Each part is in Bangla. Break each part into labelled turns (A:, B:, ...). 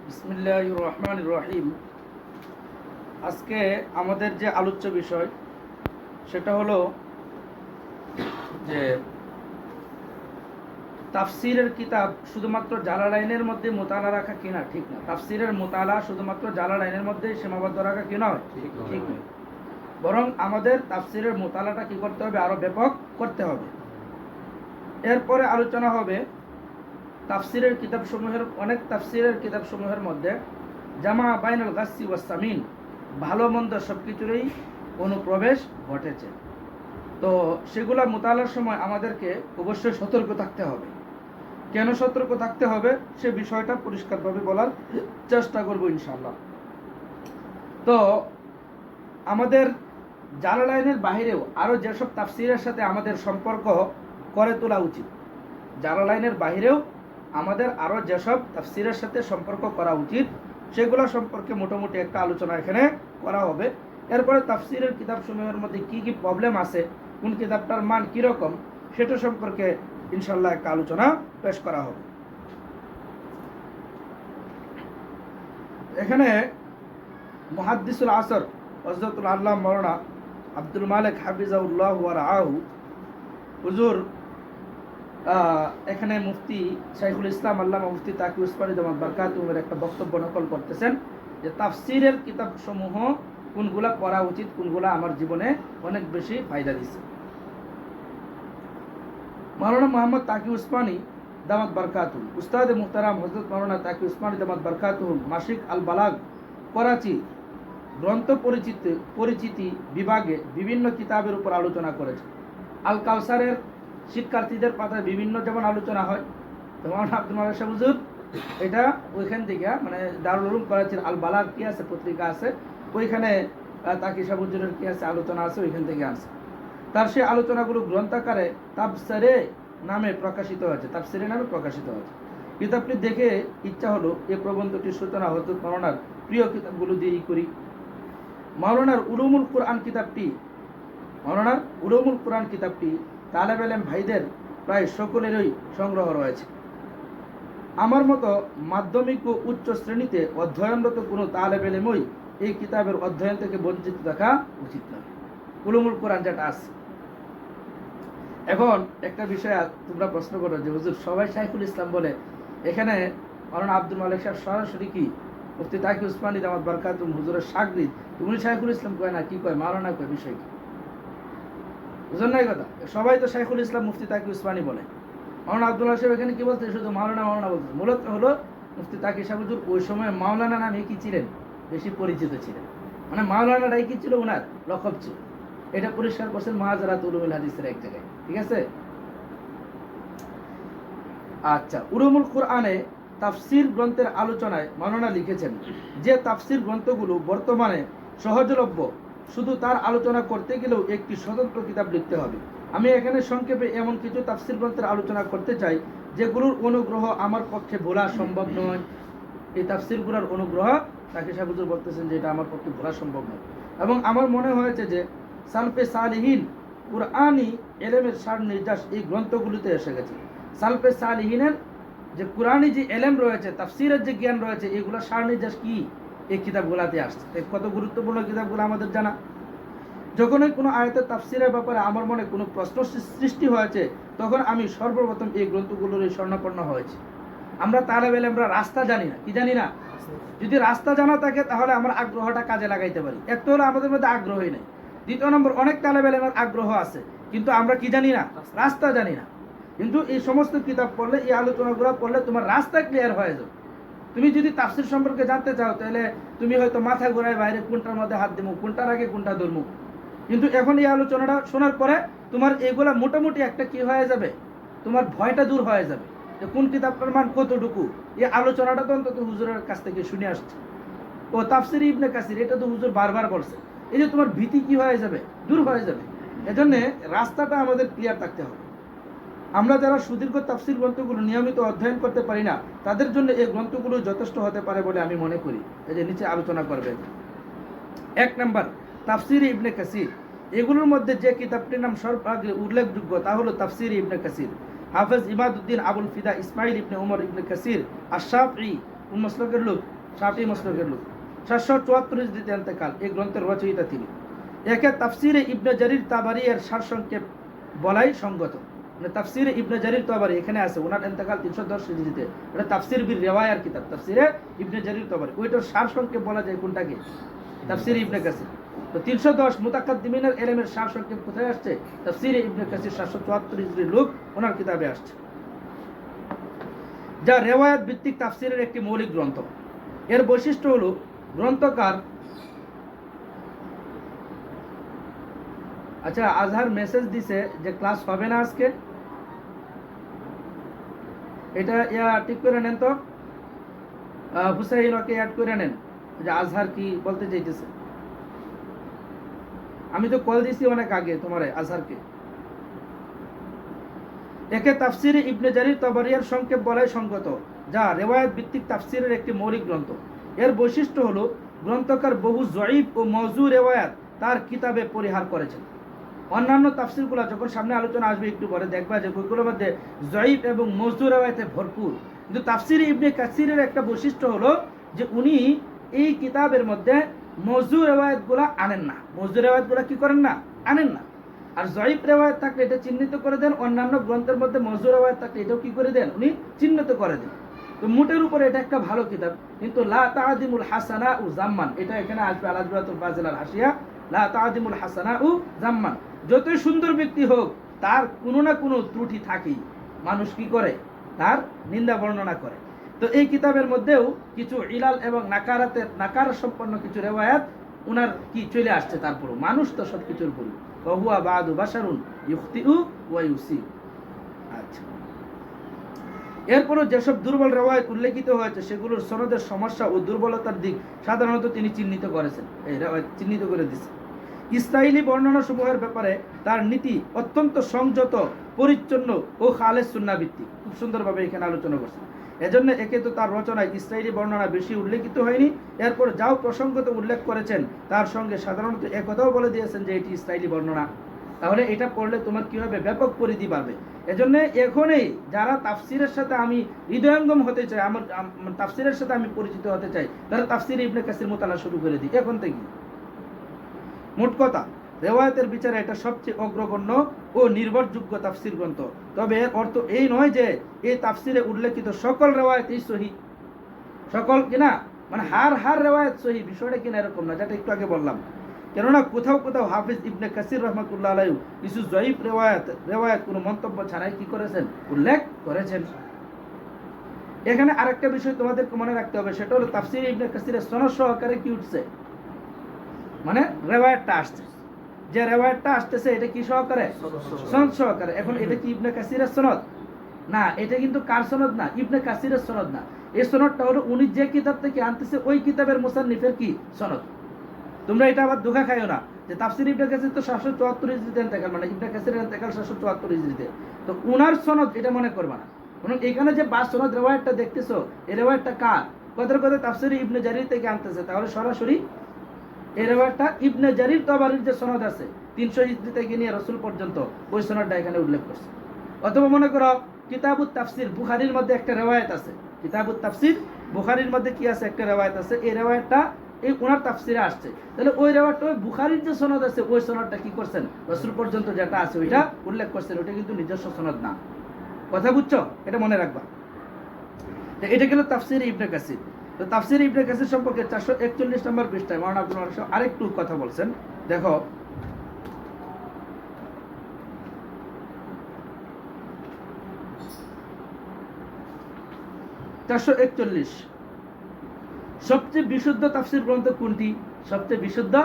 A: বিসমিল্লাহির রহমানির রহিম। আজকে আমাদের যে আলোচ্য বিষয় সেটা হলো যে তাফসিরের কিতাব শুধুমাত্র জালালাইনের মধ্যে মোতালা রাখা কিনা ঠিক না। তাফসিরের মোতালা শুধুমাত্র জালালাইনের মধ্যে সীমাবদ্ধ রাখা কি নয়, ঠিক নয়। বরং আমাদের তাফসিরের মোতালাটা কি করতে হবে, আরো ব্যাপক করতে হবে। এরপরে আলোচনা হবে তাফসিরের কিতাবসমূহের, অনেক তাফসিরের কিতাবসমূহের মধ্যে জামা বাইনুল গাসসি ওয়াস সামিন, ভালো মন্দ সব কিছুরই অনুপ্রবেশ ঘটেছে। তো সেগুলা মোতালার সময় আমাদেরকে অবশ্যই সতর্ক থাকতে হবে। কেন সতর্ক থাকতে হবে সে বিষয়টা পরিষ্কারভাবে বলার চেষ্টা করব ইনশাআল্লাহ। তো আমাদের জালালাইনের বাহিরেও আরও যেসব তাফসিরের সাথে আমাদের সম্পর্ক করে তোলা উচিত, জালালাইনের বাহিরেও আমাদের আরও যেসব তাফসিরের সাথে সম্পর্ক করা উচিত সেগুলো সম্পর্কে মোটামুটি একটা আলোচনা এখানে করা হবে। এরপরে তাফসিরের কিতাবসমূহের মধ্যে কি কি প্রবলেম আছে, কোন কিতাবটার মান কীরকম, সেটা সম্পর্কে ইনশাল্লাহ একটা আলোচনা পেশ করা হবে। এখানে মুহাদ্দিসুল আসর হযরতুল আল্লামা মাওলানা আব্দুল মালিক হাফিজাহুল্লাহ ওয়া রাআহু হুজুর এখানে মুফতি শাইখুল ইসলাম আল্লামা মুফতি তাকি উসমানী দামাত বারকাতুহুর একটা বক্তব্য নকল করতেছেন যে তাফসিরের কিতাবসমূহ কোনগুলা পড়া উচিত, কোনগুলা আমার জীবনে অনেক বেশি ফায়দা দিচ্ছে। মাওলানা মোহাম্মদ তাকি উসমানী দামাত বারকাতুহু, উস্তাদ মুহতারাম হযরত মাওলানা তাকি উসমানী দামাত বারকাতুহু মাসিক আল বালাগ করাচি গ্রন্থ পরিচিতি বিভাগে বিভিন্ন কিতাবের উপর আলোচনা করেছে। আল কাউসারের শিক্ষার্থীদের পাতায় বিভিন্ন যেমন আলোচনা হয়, যেমন আব্দুল মালিক সাহেব হুজুর এটা ওইখান থেকে মানে দারুল উলুম করাচির আল বালাগ কি আছে পত্রিকা আছে, ওইখানে তাকি সাহেব হুজুরের কি আছে আলোচনা আছে, ওইখান থেকে আছে। তার সেই আলোচনাগুলো গ্রন্থাকারে তাফসিরে নামে প্রকাশিত হয়েছে, তাফসিরে নামে প্রকাশিত হয়েছে। কিতাবটি দেখে ইচ্ছা হলো এই প্রবন্ধটির সূচনা হযরত মাওলানার প্রিয় কিতাবগুলো দিয়েই করি। মাওলানার উলুমুল কুরআন কিতাবটি তালেব ইলম ভাইদের প্রায় সকলেরই সংগ্রহ রয়েছে। আমার মতো মাধ্যমিক ও উচ্চ শ্রেণীতে অধ্যয়নরত কোনো তালেব ইলমই এই কিতাবের অধ্যয়ন থেকে বঞ্চিত থাকা উচিত নয়। উলুমুল কুরআন যেটা আছে। এখন একটা বিষয় তোমরা প্রশ্ন করো যে হুজুর সবাই শাইখুল ইসলাম বলে, এখানে মাওলানা আব্দুল মালিক সাহেব সরাসরি কি মুফতি তাকি উসমানী দামাত বারকাতুহু হুজুরের শাগরিদ, উনি শাইখুল ইসলাম কয় না, কি কয় মাওলানা কয়, বিষয় কি বুঝুন না? কথা সবাই তো শাইখুল ইসলাম মুফতি তাকি উসমানী বলে। মাওলানা আব্দুল্লাহ সাহেব এখানে কি বলতে, শুধু মাওলানা বলতে, মূলত হলো মুফতি তাকি সাহেব হুজুর ওই সময় মাওলানা নামে কি ছিলেন, বেশি পরিচিত ছিলেন, মানে মাওলানাটাই কি ছিল ওনার লকব ছিল। এটা পরিষ্কার করছেন মুহাজারাত উলুমুল হাদিসের এক জায়গায়, ঠিক আছে। আচ্ছা, উলুমুল কুরআনে তাফসির গ্রন্থের আলোচনায় মাওলানা লিখেছেন যে তাফসির গ্রন্থগুলো বর্তমানে সহজলভ্য, শুধু তার আলোচনা করতে গেলেও একটি স্বতন্ত্র কিতাব লিখতে হবে। আমি এখানে সংক্ষেপে এমন কিছু তাফসির গ্রন্থের আলোচনা করতে চাই যেগুলোর অনুগ্রহ আমার পক্ষে ভোলা সম্ভব নয়। এই তাফসিরগুলোর অনুগ্রহ তাকে সাহেব হুজুর বলতেছেন যে এটা আমার পক্ষে ভোলা সম্ভব নয়, এবং আমার মনে হয়েছে যে সালফে সালিহিন কুরআনি এলেমের সার নির্যাস এই গ্রন্থগুলিতে এসে গেছে। সালফে সালিহিনের যে কুরআনি যে এলেম রয়েছে, তাফসিরের যে জ্ঞান রয়েছে, এগুলোর সার নির্যাস কি এই কিতাবগুলাতে আসছে। কত গুরুত্বপূর্ণ কিতাবগুলো আমাদের জানা। যখনই কোনো আয়াতের তাফসিরের ব্যাপারে আমার মনে কোনো প্রশ্ন সৃষ্টি হয়েছে, তখন আমি সর্বপ্রথম এই গ্রন্থগুলোর শরণাপন্ন হয়েছি। আমরা তালেব ইলমরা রাস্তা জানি না, কি জানি না। যদি রাস্তা জানা থাকে তাহলে আমরা আগ্রহটা কাজে লাগাইতে পারি। এক তো হলো আমাদের মধ্যে আগ্রহই নেই, দ্বিতীয় নম্বর অনেক তালেব ইলমের আগ্রহ আছে কিন্তু আমরা কি জানি না, রাস্তা জানি না। কিন্তু এই সমস্ত কিতাব পড়লে, এই আলোচনাগুলো পড়লে তোমার রাস্তা ক্লিয়ার হয়ে যাবে। তুমি যদি তাফসির সম্পর্কে জানতে চাও তাহলে তুমি হয়তো মাথা ঘোরায় বাইরে কোনটার মধ্যে হাত দেবো, কোনটার আগে কোনটা ধরবো। কিন্তু এখন এই আলোচনাটা শোনার পরে তোমার এগুলা মোটামুটি একটা কি হয়ে যাবে, তোমার ভয়টা দূর হয়ে যাবে যে কোন কিতাবটার মান কতটুকু। এই আলোচনাটা তো অন্তত হুজুরের কাছ থেকে শুনে আসছে। ও তাফসির ইবনে কাসির এটা তো হুজুর বারবার বলছে, এই যে তোমার ভীতি কি হয়ে যাবে, দূর হয়ে যাবে। এজন্য রাস্তাটা আমাদের ক্লিয়ার থাকতে হবে। আমরা যারা সুদীর্ঘ তাফসির গ্রন্থগুলো নিয়মিত অধ্যয়ন করতে পারি না, তাদের জন্য এই গ্রন্থগুলো যথেষ্ট হতে পারে বলে আমি মনে করি। এই যে নিচে আলোচনা করবেন। 1 নম্বর তাফসির ইবনে কাসির। এগুলোর মধ্যে যে কিতাবটির নাম সর্বাগ্রে উল্লেখযোগ্য তা হলো তাফসির ইবনে কাসির। হাফেজ ইমাদউদ্দিন আবুল ফিদা ইসমাইল ইবনে উমর ইবনে কাসির আশ-শাফঈ, মাসলাকের লোক, শাফি মাসলাকের লোক। 774 হিজরিতে ইন্তেকাল। এই গ্রন্থের রচয়িতা তিনি। একে তাফসিরে ইবনে জারির তাবারি এর সারসংক্ষেপ বলাই সঙ্গত। মানে তাফসিরে ইবনে জারির তাবারি এখানে আছে, ওনার ইন্তেকাল 310 হিজরিতে। এটা তাফসির বিল রিওয়ায়ার কিতাব, তাফসিরে ইবনে জারির তাবারি। ওইটার সারসংক্ষেপ বলা যায় কোনটাকে? তাফসিরে ইবনে কাসির। তো 310 মুতাকাদ্দিমিনের ইলমের সারসংক্ষেপ কোথায় আসছে? তাফসিরে ইবনে কাসির 774 হিজরির লোক ওনার কিতাবে আসছে, যা রিওয়ায়াত ভিত্তিক তাফসিরের একটি মৌলিক গ্রন্থ। এর বৈশিষ্ট্য হলো গ্রন্থকার। আচ্ছা, আজহার মেসেজ দিছে যে ক্লাস হবে না আজকে, এটা ঠিক করে নেন তো। হুসাইন ওকে অ্যাড করে নেন যে আজহার কি বলতে চাইতেছে। আমি তো কল দিছি অনেক আগে তোমারে আজহারকে। একে তাফসিরে ইবনে জারির তাবারির সংক্ষেপ বলাই সঙ্গত, যা রিওয়ায়াত ভিত্তিক তাফসিরের একটি মৌলিক গ্রন্থ। এর বৈশিষ্ট্য হলো গ্রন্থকার বহু জয়ীফ ও মওযু রিওয়ায়াত তার কিতাবে পরিহার করেছেন। অন্যান্য তাফসিরগুলো যখন সামনে আলোচনা আসবে একটু পরে দেখবা যে বইগুলোর মধ্যে জয়ীফ এবং মওযু রিওয়ায়াতে ভরপুর। কিন্তু তাফসিরে ইবনে কাসিরের একটা বৈশিষ্ট্য হলো যে উনি এই কিতাবের মধ্যে মওযু রিওয়ায়াতগুলো আনেন না। মওযু রিওয়ায়াতগুলো কি করেন না? আনেন না। আর জয়ীফ রিওয়ায়াত থাকলে এটা চিহ্নিত করে দেন, অন্যান্য গ্রন্থের মধ্যে মওযু রিওয়ায়াত থাকলে এটাও কি করে দেন? উনি চিহ্নিত করে দেন। তো মোটের উপরে এটা একটা ভালো কিতাব, কিন্তু লা তাআদিমুল হাসানা ও জাম্মান, এটা এখানে আসবে আলাজবাতুল ফাজিলার হাসিয়া। লা তাআদিমুল হাসানা ও জাম্মান, যতই সুন্দর ব্যক্তি হোক তার কোনো না কোনো ত্রুটি থাকেই। মানুষ কি করে? তার নিন্দা বর্ণনা করে। তো এই কিতাবের মধ্যেও কিছু ইলাল এবং নাকার সম্পন্ন কিছু রিওয়ায়াত উনার কি চলে আসছে। তারপরও মানুষ তো সব কিছুর পরি, ওহুয়া বাদু বাশারুন ইউখতিউ ওয়া ইউসিব। আচ্ছা, এরপরও যেসব দুর্বল রিওয়ায়াত উল্লেখিত হয়েছে সেগুলোর সনদের সমস্যা ও দুর্বলতার দিক সাধারণত তিনি চিহ্নিত করেছেন, এই রিওয়ায়াত চিহ্নিত করে দিয়েছেন। ইসরাইলি বর্ণনা সমূহের ব্যাপারে তার নীতি অত্যন্ত সংযত, পরিচ্ছন্ন ও খালেস সুন্নাহ ভিত্তিক। খুব সুন্দরভাবে এখানে আলোচনা করছেন। এজন্য একে তো তার রচনায় ইসরাইলি বর্ণনা বেশি উল্লেখিত হয়নি। এরপর যাও প্রসঙ্গত উল্লেখ করেছেন তার সঙ্গে সাধারণত একথাও বলে দিয়েছেন যে এটি ইসরাইলি বর্ণনা। তাহলে এটা পড়লে তোমার কি হবে? ব্যাপক পরিধি পাবে। এজন্য এখনই যারা তাফসিরের সাথে আমি হৃদয়ঙ্গম হতে চাই, আমার তাফসিরের সাথে আমি পরিচিত হতে চাই, তারা তাফসির ইবনে কাসির মোতালা শুরু করে দিই এখন থেকে। মোট কথা, রিওয়ায়াতের বিচারে এটা সবচেয়ে অগ্রগণ্য ও নির্ভরযোগ্য তাফসির গ্রন্থ। তবে এর অর্থ এই নয় যে এই তাফসিরে উল্লেখিত সকল রিওয়ায়াতই সহিহ। সকল কিনা মানে হার রিওয়ায়াত সহিহ, বিষয়টা কিনা এরকম না, যেটা একটু আগে বললাম। কেননা কোথাও কোথাও হাফিজ ইবনে কাসির রহমাতুল্লাহ আলাইহি কিছু জয়ীফ রিওয়ায়াত কোনো মন্তব্য ছাড়াই কি করেছেন? উল্লেখ করেছেন। এখানে আরেকটা বিষয় তোমাদেরকে মনে রাখতে হবে, সেটা হলো তাফসির ইবনে কাসিরের সনদ সহকারে কি উঠছে, মানে রিওয়ায়াতটা আসছে, যে রিওয়ায়াতটা আসতেছে এটা কি সহকারে? সনদ সহকারে। এখন এটা কি ইবনে কাসিরের সনদ? না, এটা কিন্তু কার সনদ না? ইবনে কাসিরের সনদ না। এই সনদটা হলো উনি যে কিতাব থেকে আনতেছে ওই কিতাবের মুসান্নিফের কি সনদ। তোমরা এটা আবার ধোঁকা খাইও না যে তাফসির ইবনে কাসির তো 774 হিজরিতে ইন্তেকাল, মানে ইবনে কাসিরের ইন্তেকাল 774 হিজরিতে, তো উনার সনদ এটা মনে করবা না। কারণ এখানে যে বাস সনদ রিওয়ায়াতটা দেখতেছো, এই রিওয়ায়াতটা কার? কথার কথা তাফসির ইবনে জারির থেকে আনতেছে, তাহলে সরাসরি এই রিওয়ায়াতটা ইবনে জারির তাবারির যে সনদ আছে 300 হিজরি থেকে নিয়ে রাসূল পর্যন্ত, ওই সনদটা এখানে উল্লেখ করছে। অথবা মনে করো কিতাবুত তাফসির বুখারীর মধ্যে একটা রিওয়ায়াত আছে, কিতাবুত তাফসির বুখারীর মধ্যে কি আছে? একটা রিওয়ায়াত আছে, এই রিওয়ায়াতটা এই ওনার তাফসিরে আসছে, তাহলে ওই রিওয়ায়াতটা ওই বুখারীর যে সনদ আছে ওই সনদটা কি করছেন? রাসূল পর্যন্ত যেটা আছে ওইটা উল্লেখ করছেন, ওইটা কিন্তু নিজস্ব সনদ না। কথা বুঝছো? এটা মনে রাখবা। তো এটা গেল তাফসির ইবনে কাসির। তো তাফসির ইবনে কাসির সম্পর্কে 441 নম্বর পৃষ্ঠায় মাওলানা আব্দুল ওয়াহাব আরেকটু কথা বলছেন, দেখো। সবচেয়ে বিশুদ্ধ তাফসির গ্রন্থ কোনটি? সবচেয়ে বিশুদ্ধ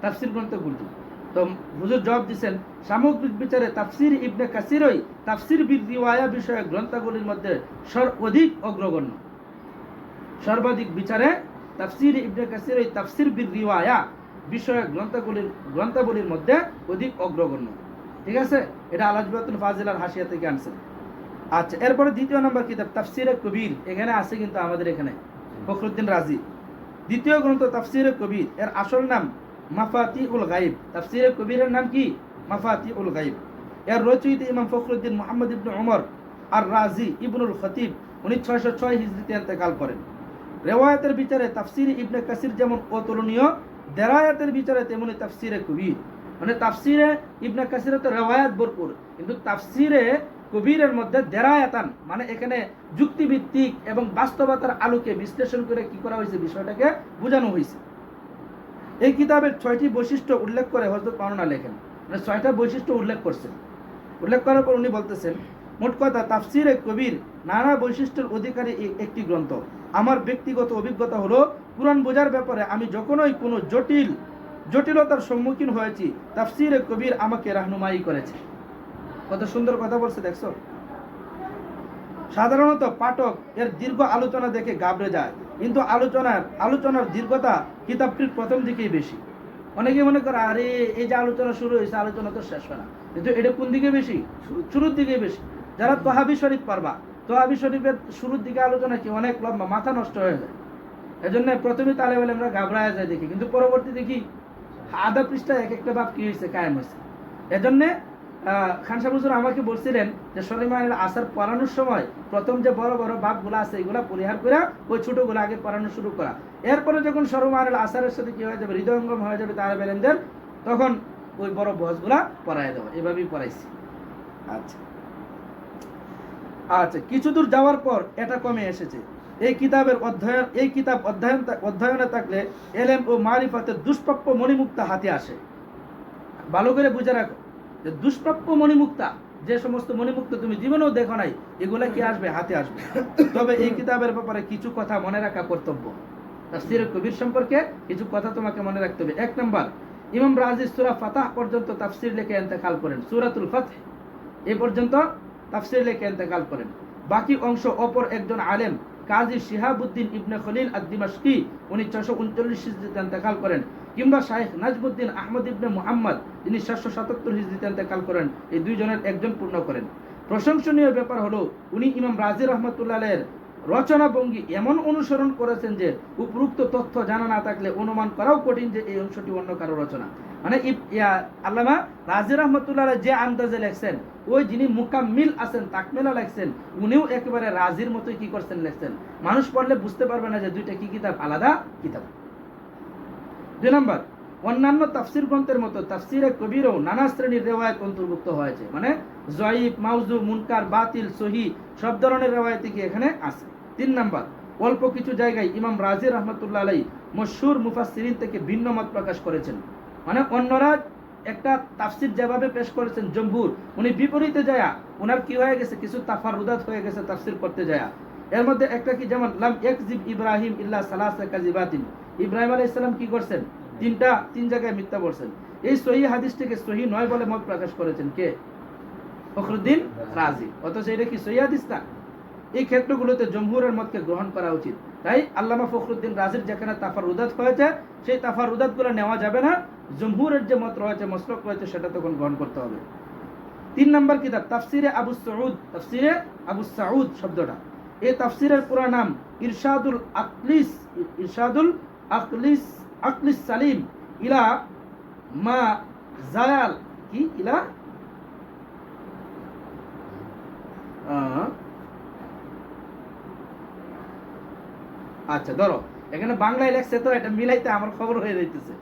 A: তাফসির গ্রন্থ কোনটি? তো হুজুর জবাব দিচ্ছেন, সামগ্রিক বিচারে তাফসির ইবনে কাসিরই তাফসির বিল রিওয়ায়া বিষয়ক গ্রন্থগুলির মধ্যে সর্বাধিক অগ্রগণ্য। সর্বাধিক বিচারে তাফসির ইবনে কাসিরই তাফসির বিল রিওয়ায়া বিষয়ক গ্রন্থগুলির মধ্যে অধিক অগ্রগণ্য। ঠিক আছে, এটা আলাজবাতুল ফাজিলার হাসিয়া থেকে আনছেন। আচ্ছা, এরপরে দ্বিতীয় নম্বর কিতাব তাফসিরে কবির, এখানে আছে কিন্তু আমাদের এখানে ফখরুদ্দিন রাজি। দ্বিতীয় গ্রন্থ তাফসিরে কবির, এর আসল নাম মাফাতিউল গায়ব। তাফসিরে কবিরের নাম কি? মাফাতিউল গায়ব। এর রচয়িতা ইমাম ফখরুদ্দিন মুহাম্মদ ইবনে উমর আর রাজি ইবনুল খতিব, উনি 606 হিজরিতে ইন্তেকাল করেন। রেওয়ায়াতের বিচারে তাফসির ইবনে কাসির যেমন অতুলনীয়, দেরায়াতের বিচারে তেমনি তাফসিরে কবির। মানে তাফসিরে ইবনে কাসিরে তো রেওয়ায়াত ভরপুর, কিন্তু তাফসিরে কবিরের মধ্যে দেরায়াতান মানে এখানে যুক্তিভিত্তিক এবং বাস্তবতার আলোকে বিশ্লেষণ করে কি করা হয়েছে, বিষয়টাকে বোঝানো হয়েছে। এই কিতাবের 6টি বৈশিষ্ট্য উল্লেখ করে হযরত মাওলানা লেখেন, মানে 6টা বৈশিষ্ট্য উল্লেখ করছেন। উল্লেখ করার পর উনি বলতেছেন, মোট কথা তাফসিরে কবির নানা বৈশিষ্ট্যের অধিকারী একটি গ্রন্থ। আমার ব্যক্তিগত অভিজ্ঞতা হলো, কুরআন বোঝার ব্যাপারে আমি যখনই কোনো জটিলতার সম্মুখীন হয়েছি, তাফসিরে কবির আমাকে রাহনুমাই করেছে। কত সুন্দর কথা বলছে দেখছো। সাধারণত পাঠক এর দীর্ঘ আলোচনা দেখে ঘাবড়ে যায়, কিন্তু আলোচনার দীর্ঘতা কিতাবটির প্রথম দিকেই বেশি। অনেকে মনে করে আরে এই যে আলোচনা শুরু হয়েছে, আলোচনা তো শেষ হয় না, কিন্তু এটা কোন দিকে বেশি? শুরুর দিকে বেশি। যারা তোহাবি শরীফ পারবা, তোহাবি শরীফের শুরুর দিকে আলোচনা কি অনেক লম্বা, মাথা নষ্ট হয়ে যায়। এজন্য প্রথমে তালে বলে আমরা ঘাবড়ায় যায় দেখি, কিন্তু পরবর্তী দেখি আধা পৃষ্ঠা এক একটা বাপ কি হয়েছে, কায়েম হয়েছে। এজন্যে খান সাহেব হুজুর আমাকে বলছিলেন যে সলিমানের আসার পড়ানোর সময় প্রথম যে বড় বড় বাপগুলো আছে এগুলা পরিহার করে ওই ছোটগুলো আগে পড়ানো শুরু করা, এরপরে যখন সরমানের আসারের সাথে কি হয়ে যাবে, হৃদয়ঙ্গম হয়ে যাবে তারা বেলেনদের, তখন ওই বড় বহসগুলা পড়াই দেওয়া। এভাবেই পড়াইছি। আচ্ছা আচ্ছা, কিছু দূর যাওয়ার পর এটা কমে এসেছে। এই কিতাব অধ্যয়নে থাকলে এলেম ও মারিফাতের দুষ্প্রাপ্য মণিমুক্তা হাতে আসে। ভালো করে বুঝে রাখো যে দুষ্প্রাপ্য মণিমুক্তা, যে সমস্ত মণিমুক্ত তুমি জীবনেও দেখো নাই, এগুলা কি আসবে, হাতে আসবে। তবে এই কিতাবের ব্যাপারে কিছু কথা মনে রাখা কর্তব্য। তাফসীরে কবির সম্পর্কে কিছু কথা তোমাকে মনে রাখতে হবে। 1 নম্বর, ইমাম রাজি সূরা ফাতাহ পর্যন্ত তাফসীর লিখে ইন্তেকাল করেন। সূরাতুল ফাতহ এই পর্যন্ত তাফসীর লিখে ইন্তেকাল করেন। বাকি অংশ অপর একজন আলেম কাজী শিহাবুদ্দিন ইবনে খলিল আদ-দিমাশকি 639 হিজরিতে ইন্তেকাল করেন, কিংবা শাইখ নাজমুদ্দিন আহমদ ইবনে মুহাম্মদ যিনি 777 হিজরিতে ইন্তেকাল করেন, এই দুইজনের একজন পূর্ণ করেন। প্রশংসনীয় ব্যাপার হলো উনি ইমাম রাজি রাহমাতুল্লাহ আলাইহির রচনা ভঙ্গি এমন অনুসরণ করেছেন যে উপরোক্ত তথ্য জানা না থাকলে অনুমান করাও কঠিন যে এই অংশটি অন্য কারো রচনা। মানে আল্লামা রাজি রাহমাতুল্লাহ আলাইহি যে আন্দাজে লেখছেন, ওই যিনি মুকাম্মিল আছেন, তাকমিলা লেখছেন, উনিও একেবারে রাজির মতোই কি করছেন, লেখছেন। মানুষ পড়লে বুঝতে পারবে না যে দুইটা কি কিতাব, আলাদা কিতাব। 2 নম্বর, অন্যান্য তাফসীর গ্রন্থের মতো তাফসীরে কবিরও নানা শ্রেণীর রিওয়ায়াত অন্তর্ভুক্ত হয়েছে। মানে জয়ীফ, মাউজু, মুনকার, বাতিল, সহি সব ধরনের রিওয়ায়াত কি এখানে আছে। 3 নম্বর, অল্প কিছু জায়গায় ইমাম রাজি রাহমাতুল্লাহ আলাইহি মশহুর মুফাসসিরিন থেকে ভিন্ন মত প্রকাশ করেছেন। মানে অন্যরা একটা তাফসীর যেভাবে পেশ করেছেন জমহুর, উনি বিপরীতে যায় ওনার কি হয়ে গেছে, কিছু তাফারুদাত হয়ে গেছে তাফসীর করতে যায়। এর মধ্যে একটা কি, যেমন লাম ইয়াকযিব ইব্রাহিম ইল্লা সালাসা কাযিবাতিন, ইব্রাহিম আলাইহিস সালাম কি করছেন, তিন জায়গায় মিথ্যা বলছেন। এই সহিহ হাদিসটিকে সহিহ নয় বলে মত প্রকাশ করেছেন কে? ফখরুদ্দিন রাজি। অথচ এটা কি সহিহ হাদিস না? এই ক্ষেত্রগুলোতে জমহুরের মতকে গ্রহণ করা উচিত। তাই আল্লামা ফখরুদ্দিন রাজির যেখানে তাফারুদাত হয়েছে, সেই তাফারুদাতগুলো নেওয়া যাবে না। জমহুরের যে মত রয়েছে, মসলক রয়েছে, সেটা তখন গ্রহণ করতে হবে। 3 নম্বর কিতাব তাফসিরে আবু সাউদ। তাফসিরে আবু সাউদ শব্দটা, এই তাফসিরের পুরো নাম ইরশাদুল আকলিস সালিম ইলা মা জায়াল কি ইলা আচ্ছা ধরো এখানে বাংলায় লেখছে, তো এটা মিলাইতে আমার খবর হয়ে যাইতেছে।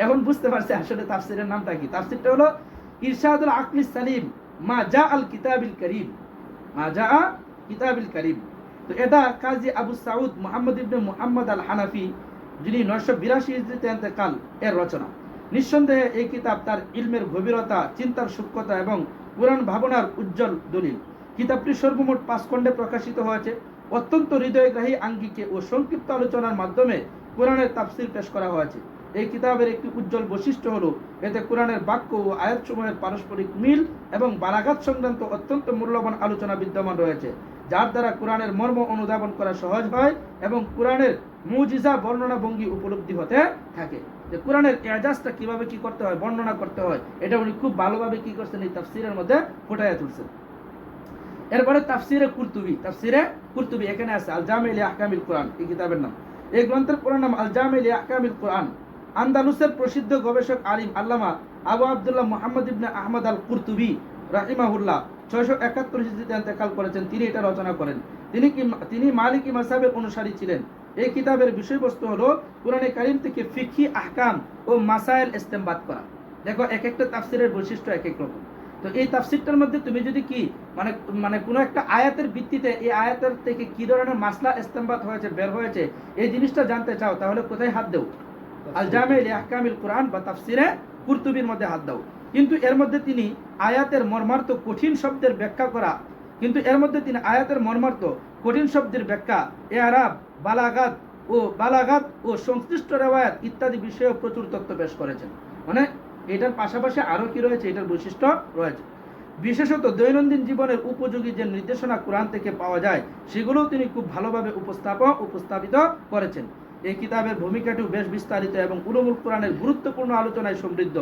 A: এখন বুঝতে পারছি আসলে তাফসিরের নামটা কি। তাফসিরটা হলো ইরশাদুল আকলিস সালিম মা জা আল কিতাবিল করিম, মা জা কিতাবিল করিম। তো এটা কাজী আবু সাউদ মুহাম্মদ ইবনে মুহাম্মদ আল হানাফি, যিনি 982 হিজরিতে ইন্তেকাল, এর রচনা। নিঃসন্দেহে এই কিতাব তার ইলমের গভীরতা, চিন্তার সূক্ষ্মতা এবং পুরাণ ভাবনার উজ্জ্বল দলিল। কিতাবটি সর্বমোট 5 খণ্ডে প্রকাশিত হয়েছে। অত্যন্ত হৃদয়গ্রাহী আঙ্গিকে ও সংক্ষিপ্ত আলোচনার মাধ্যমে কোরআনের তাফসীর পেশ করা হয়েছে। এই কিতাবের একটি উজ্জ্বল বৈশিষ্ট্য হলো এতে কোরআনের বাক্য ও আয়াতসমূহের পারস্পরিক মিল এবং বালাগাত সংক্রান্ত অত্যন্ত মূল্যবান আলোচনা বিদ্যমান রয়েছে, যার দ্বারা কোরআনের মর্ম অনুধাবন করা সহজ হয় এবং কোরআনের মুজিজা বর্ণনা ভঙ্গি উপলব্ধি হতে থাকে। যে কোরআনের এজাজটা কিভাবে কি করতে হয়, বর্ণনা করতে হয়, এটা উনি খুব ভালোভাবে কি করছেন, এই তাফসীরের মধ্যে ফুটাইয়া তুলছেন। এরপরে তাফসিরে কুরতুবী এখানে আছে আল জামি' লি আহকামিল কোরআন, এই কিতাবের নাম। এই গ্রন্থের পুরো নাম আল জামি' লি আহকামিল কোরআন। আন্দালুসের প্রসিদ্ধ গবেষক আলিম আল্লামা আবু আব্দুল্লাহ মুহাম্মদ ইবনে আহমদ আল কুরতুবী রাহিমাহুল্লাহ 671 হিজরিতে ইন্তেকাল করেছেন। তিনি এটা রচনা করেন। তিনি মালিকি মাযহাবের অনুসারী ছিলেন। এই কিতাবের বিষয়বস্তু হলো কোরআনে কারীম থেকে ফিকহি আহকাম ও মাসাইল ইস্তেমবাদ করা। দেখো এক একটা তাফসিরের বৈশিষ্ট্য এক এক রকম। তো এই তাফসিরটার মধ্যে তুমি যদি কি মানে মানে কোনো একটা আয়াতের ভিত্তিতে এই আয়াতের থেকে কি ধরনের মাসলা ইস্তেমবাদ হয়েছে, বের হয়েছে, এই জিনিসটা জানতে চাও, তাহলে কোথায় হাত দেও? আল জামি লি আহকামিল কোরআন বা তাফসিরে কুরতুবির মধ্যে হাত দাও। কিন্তু এর মধ্যে তিনি আয়াতের মর্মার্থ কঠিন শব্দের ব্যাখ্যা করা, কিন্তু এর মধ্যে তিনি আয়াতের মর্মার্থ কঠিন শব্দের ব্যাখ্যা, ইআরাব, বালাগাত ও সংশ্লিষ্ট রিওয়ায়াত ইত্যাদি বিষয়ে প্রচুর তথ্য পেশ করেছেন। মানে এটার পাশাপাশি আরো কি রয়েছে, এটার বৈশিষ্ট্য রয়েছে। বিশেষত দৈনন্দিন জীবনের উপযোগী যে নির্দেশনা কোরআন থেকে পাওয়া যায় সেগুলোও তিনি খুব ভালোভাবে উপস্থাপিত করেছেন। এই কিতাবের ভূমিকাটিও বেশ বিস্তারিত এবং উলুমুল কোরআনের গুরুত্বপূর্ণ আলোচনায় সমৃদ্ধ।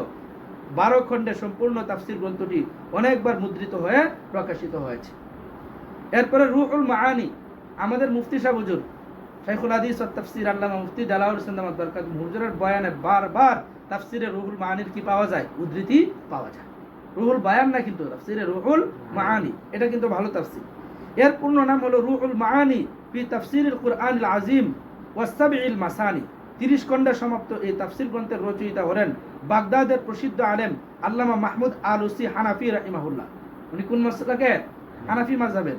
A: 12 খণ্ডে সম্পূর্ণ তাফসির গ্রন্থটি অনেকবার মুদ্রিত হয়ে প্রকাশিত হয়েছে। এরপরে রুহুল মাআনি, আমাদের মুফতি সাহেব হুজুর শাইখুল হাদিস ওয়াত তাফসীর আল্লামা মুফতি জালালউল ইসলাম দামাত বরকাতুহু হুজুরের বয়ানে বারবার তাফসিরে রুহুল মাআনির কি পাওয়া যায়, উদ্ধৃতি পাওয়া যায়। রুহুল বায়ান না, কিন্তু তাফসিরে রুহুল মাআনি, এটা কিন্তু ভালো তাফসির। এর পূর্ণ নাম হলো রুহুল মাআনি ফি তাফসিরিল কুরআনিল আযীম ওয়াস সাবঈল মাসানি। 30 খণ্ডে সমাপ্ত এই তাফসির গ্রন্থের রচয়িতা হলেন বাগদাদের প্রসিদ্ধ আলেম আল্লামা মাহমুদ আলুসি হানাফি রাহিমাহুল্লাহ। উনি কোন মাসলাকে? হানাফি মাযহাবের।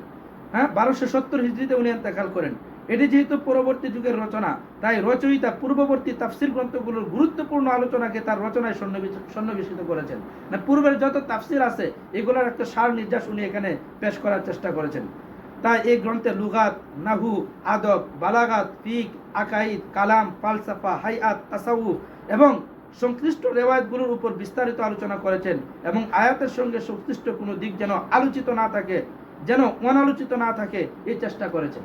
A: 1270 হিজরিতে উনি ইন্তেকাল করেন। এটি যেহেতু পরবর্তী যুগের রচনা, তাই রচয়িতা পূর্ববর্তী তাফসির গ্রন্থগুলোর গুরুত্বপূর্ণ আলোচনাকে তার রচনায় সন্নিবেশিত করেছেন। না, পূর্বের যত তাফসির আছে এগুলোর একটা সার নির্যাস উনি এখানে পেশ করার চেষ্টা করেছেন। তাই এই গ্রন্থে লুগাত, নাহু, আদব, বালাগাত, ফিক, আকাইদ, কালাম, ফালসাফা, হাইয়াত, তাসাউফ এবং সংশ্লিষ্ট রিওয়ায়াতগুলোর উপর বিস্তারিত আলোচনা করেছেন এবং আয়াতের সঙ্গে সংশ্লিষ্ট কোনো দিক যেন আলোচিত না থাকে, যেন অনালোচিত না থাকে, এই চেষ্টা করেছেন।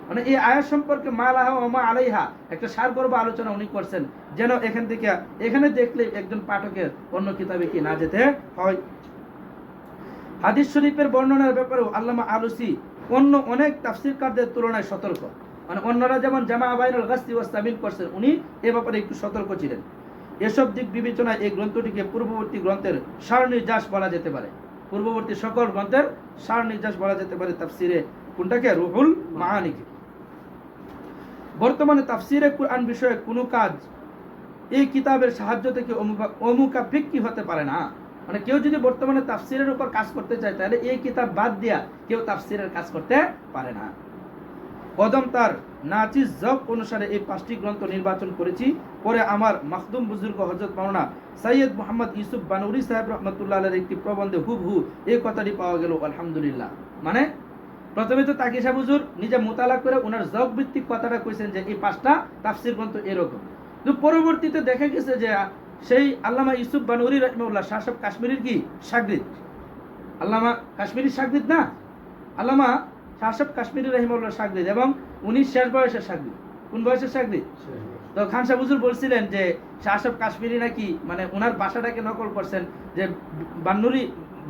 A: মানে এই আয়াত সম্পর্কে মা লাহা ওয়া মা আলাইহা একটা সারগর্ভ আলোচনা উনি করছেন, যেন এখান থেকে এখানে দেখলে একজন পাঠকের অন্য কিতাবে কি না যেতে হয়। হাদিস শরীফের বর্ণনার ব্যাপারেও আল্লামা আলুসি অন্য অনেক তাফসীরকারদের তুলনায় সতর্ক। মানে অন্যরা যেমন জামা বাইনুল গাসতি ওয়াস তাবিন করছেন, উনি এ ব্যাপারে একটু সতর্ক ছিলেন। এসব দিক বিবেচনায় এই গ্রন্থটিকে পূর্ববর্তী গ্রন্থের সার নির্যাস বলা যেতে পারে। পূর্ববর্তী সকল গ্রন্থের সার নির্যাস বলা যেতে পারে তাফসিরে কোনটাকে? রুহুল মাআনিকে। বর্তমানে তাফসিরে কুরআন বিষয়ে কোনো কাজ এই কিতাবের সাহায্য থেকে অমুখাপেক্ষী হতে পারে না। মানে কেউ যদি বর্তমানে তাফসিরের উপর কাজ করতে চায় তাহলে এই কিতাব বাদ দিয়া কেউ তাফসিরের কাজ করতে পারে না। কদম তার নাচিস জব অনুসারে এই 5টি গ্রন্থ নির্বাচন করেছি। পরে আমার মাখদুম বুজুর্গ হযরত মাওলানা সৈয়দ মোহাম্মদ ইউসুফ বানুরি সাহেব রহমতুল্লাহ আলাইহির একটি প্রবন্ধে হুবহু এই কথাটি পাওয়া গেল। আলহামদুলিল্লাহ। মানে প্রথমে তো তাকি সাহেব হুজুর নিজে মোতালা করে ওনার জব ভিত্তিক কথাটা কইছেন যে এই 5টা তাফসির গ্রন্থ এরকম। তো পরবর্তীতে দেখা গেছে যে সেই আল্লামা ইউসুফ বানুরি রাহিমাহুল্লাহ শাহ সাহেব কাশ্মীরির কি শাগরিদ, আল্লামা কাশ্মীরির শাগরিদ না, আল্লামা শাহ সাহেব কাশ্মীরি রাহিমাহুল্লাহ শাগরিদ, এবং উনি শেষ বয়সের শাগরিদ। কোন বয়সের শাগরিদ? তো খান সাহেব হুজুর বলছিলেন যে শাহ সাহেব কাশ্মীরি নাকি মানে ওনার ভাষাটাকে নকল করছেন, যে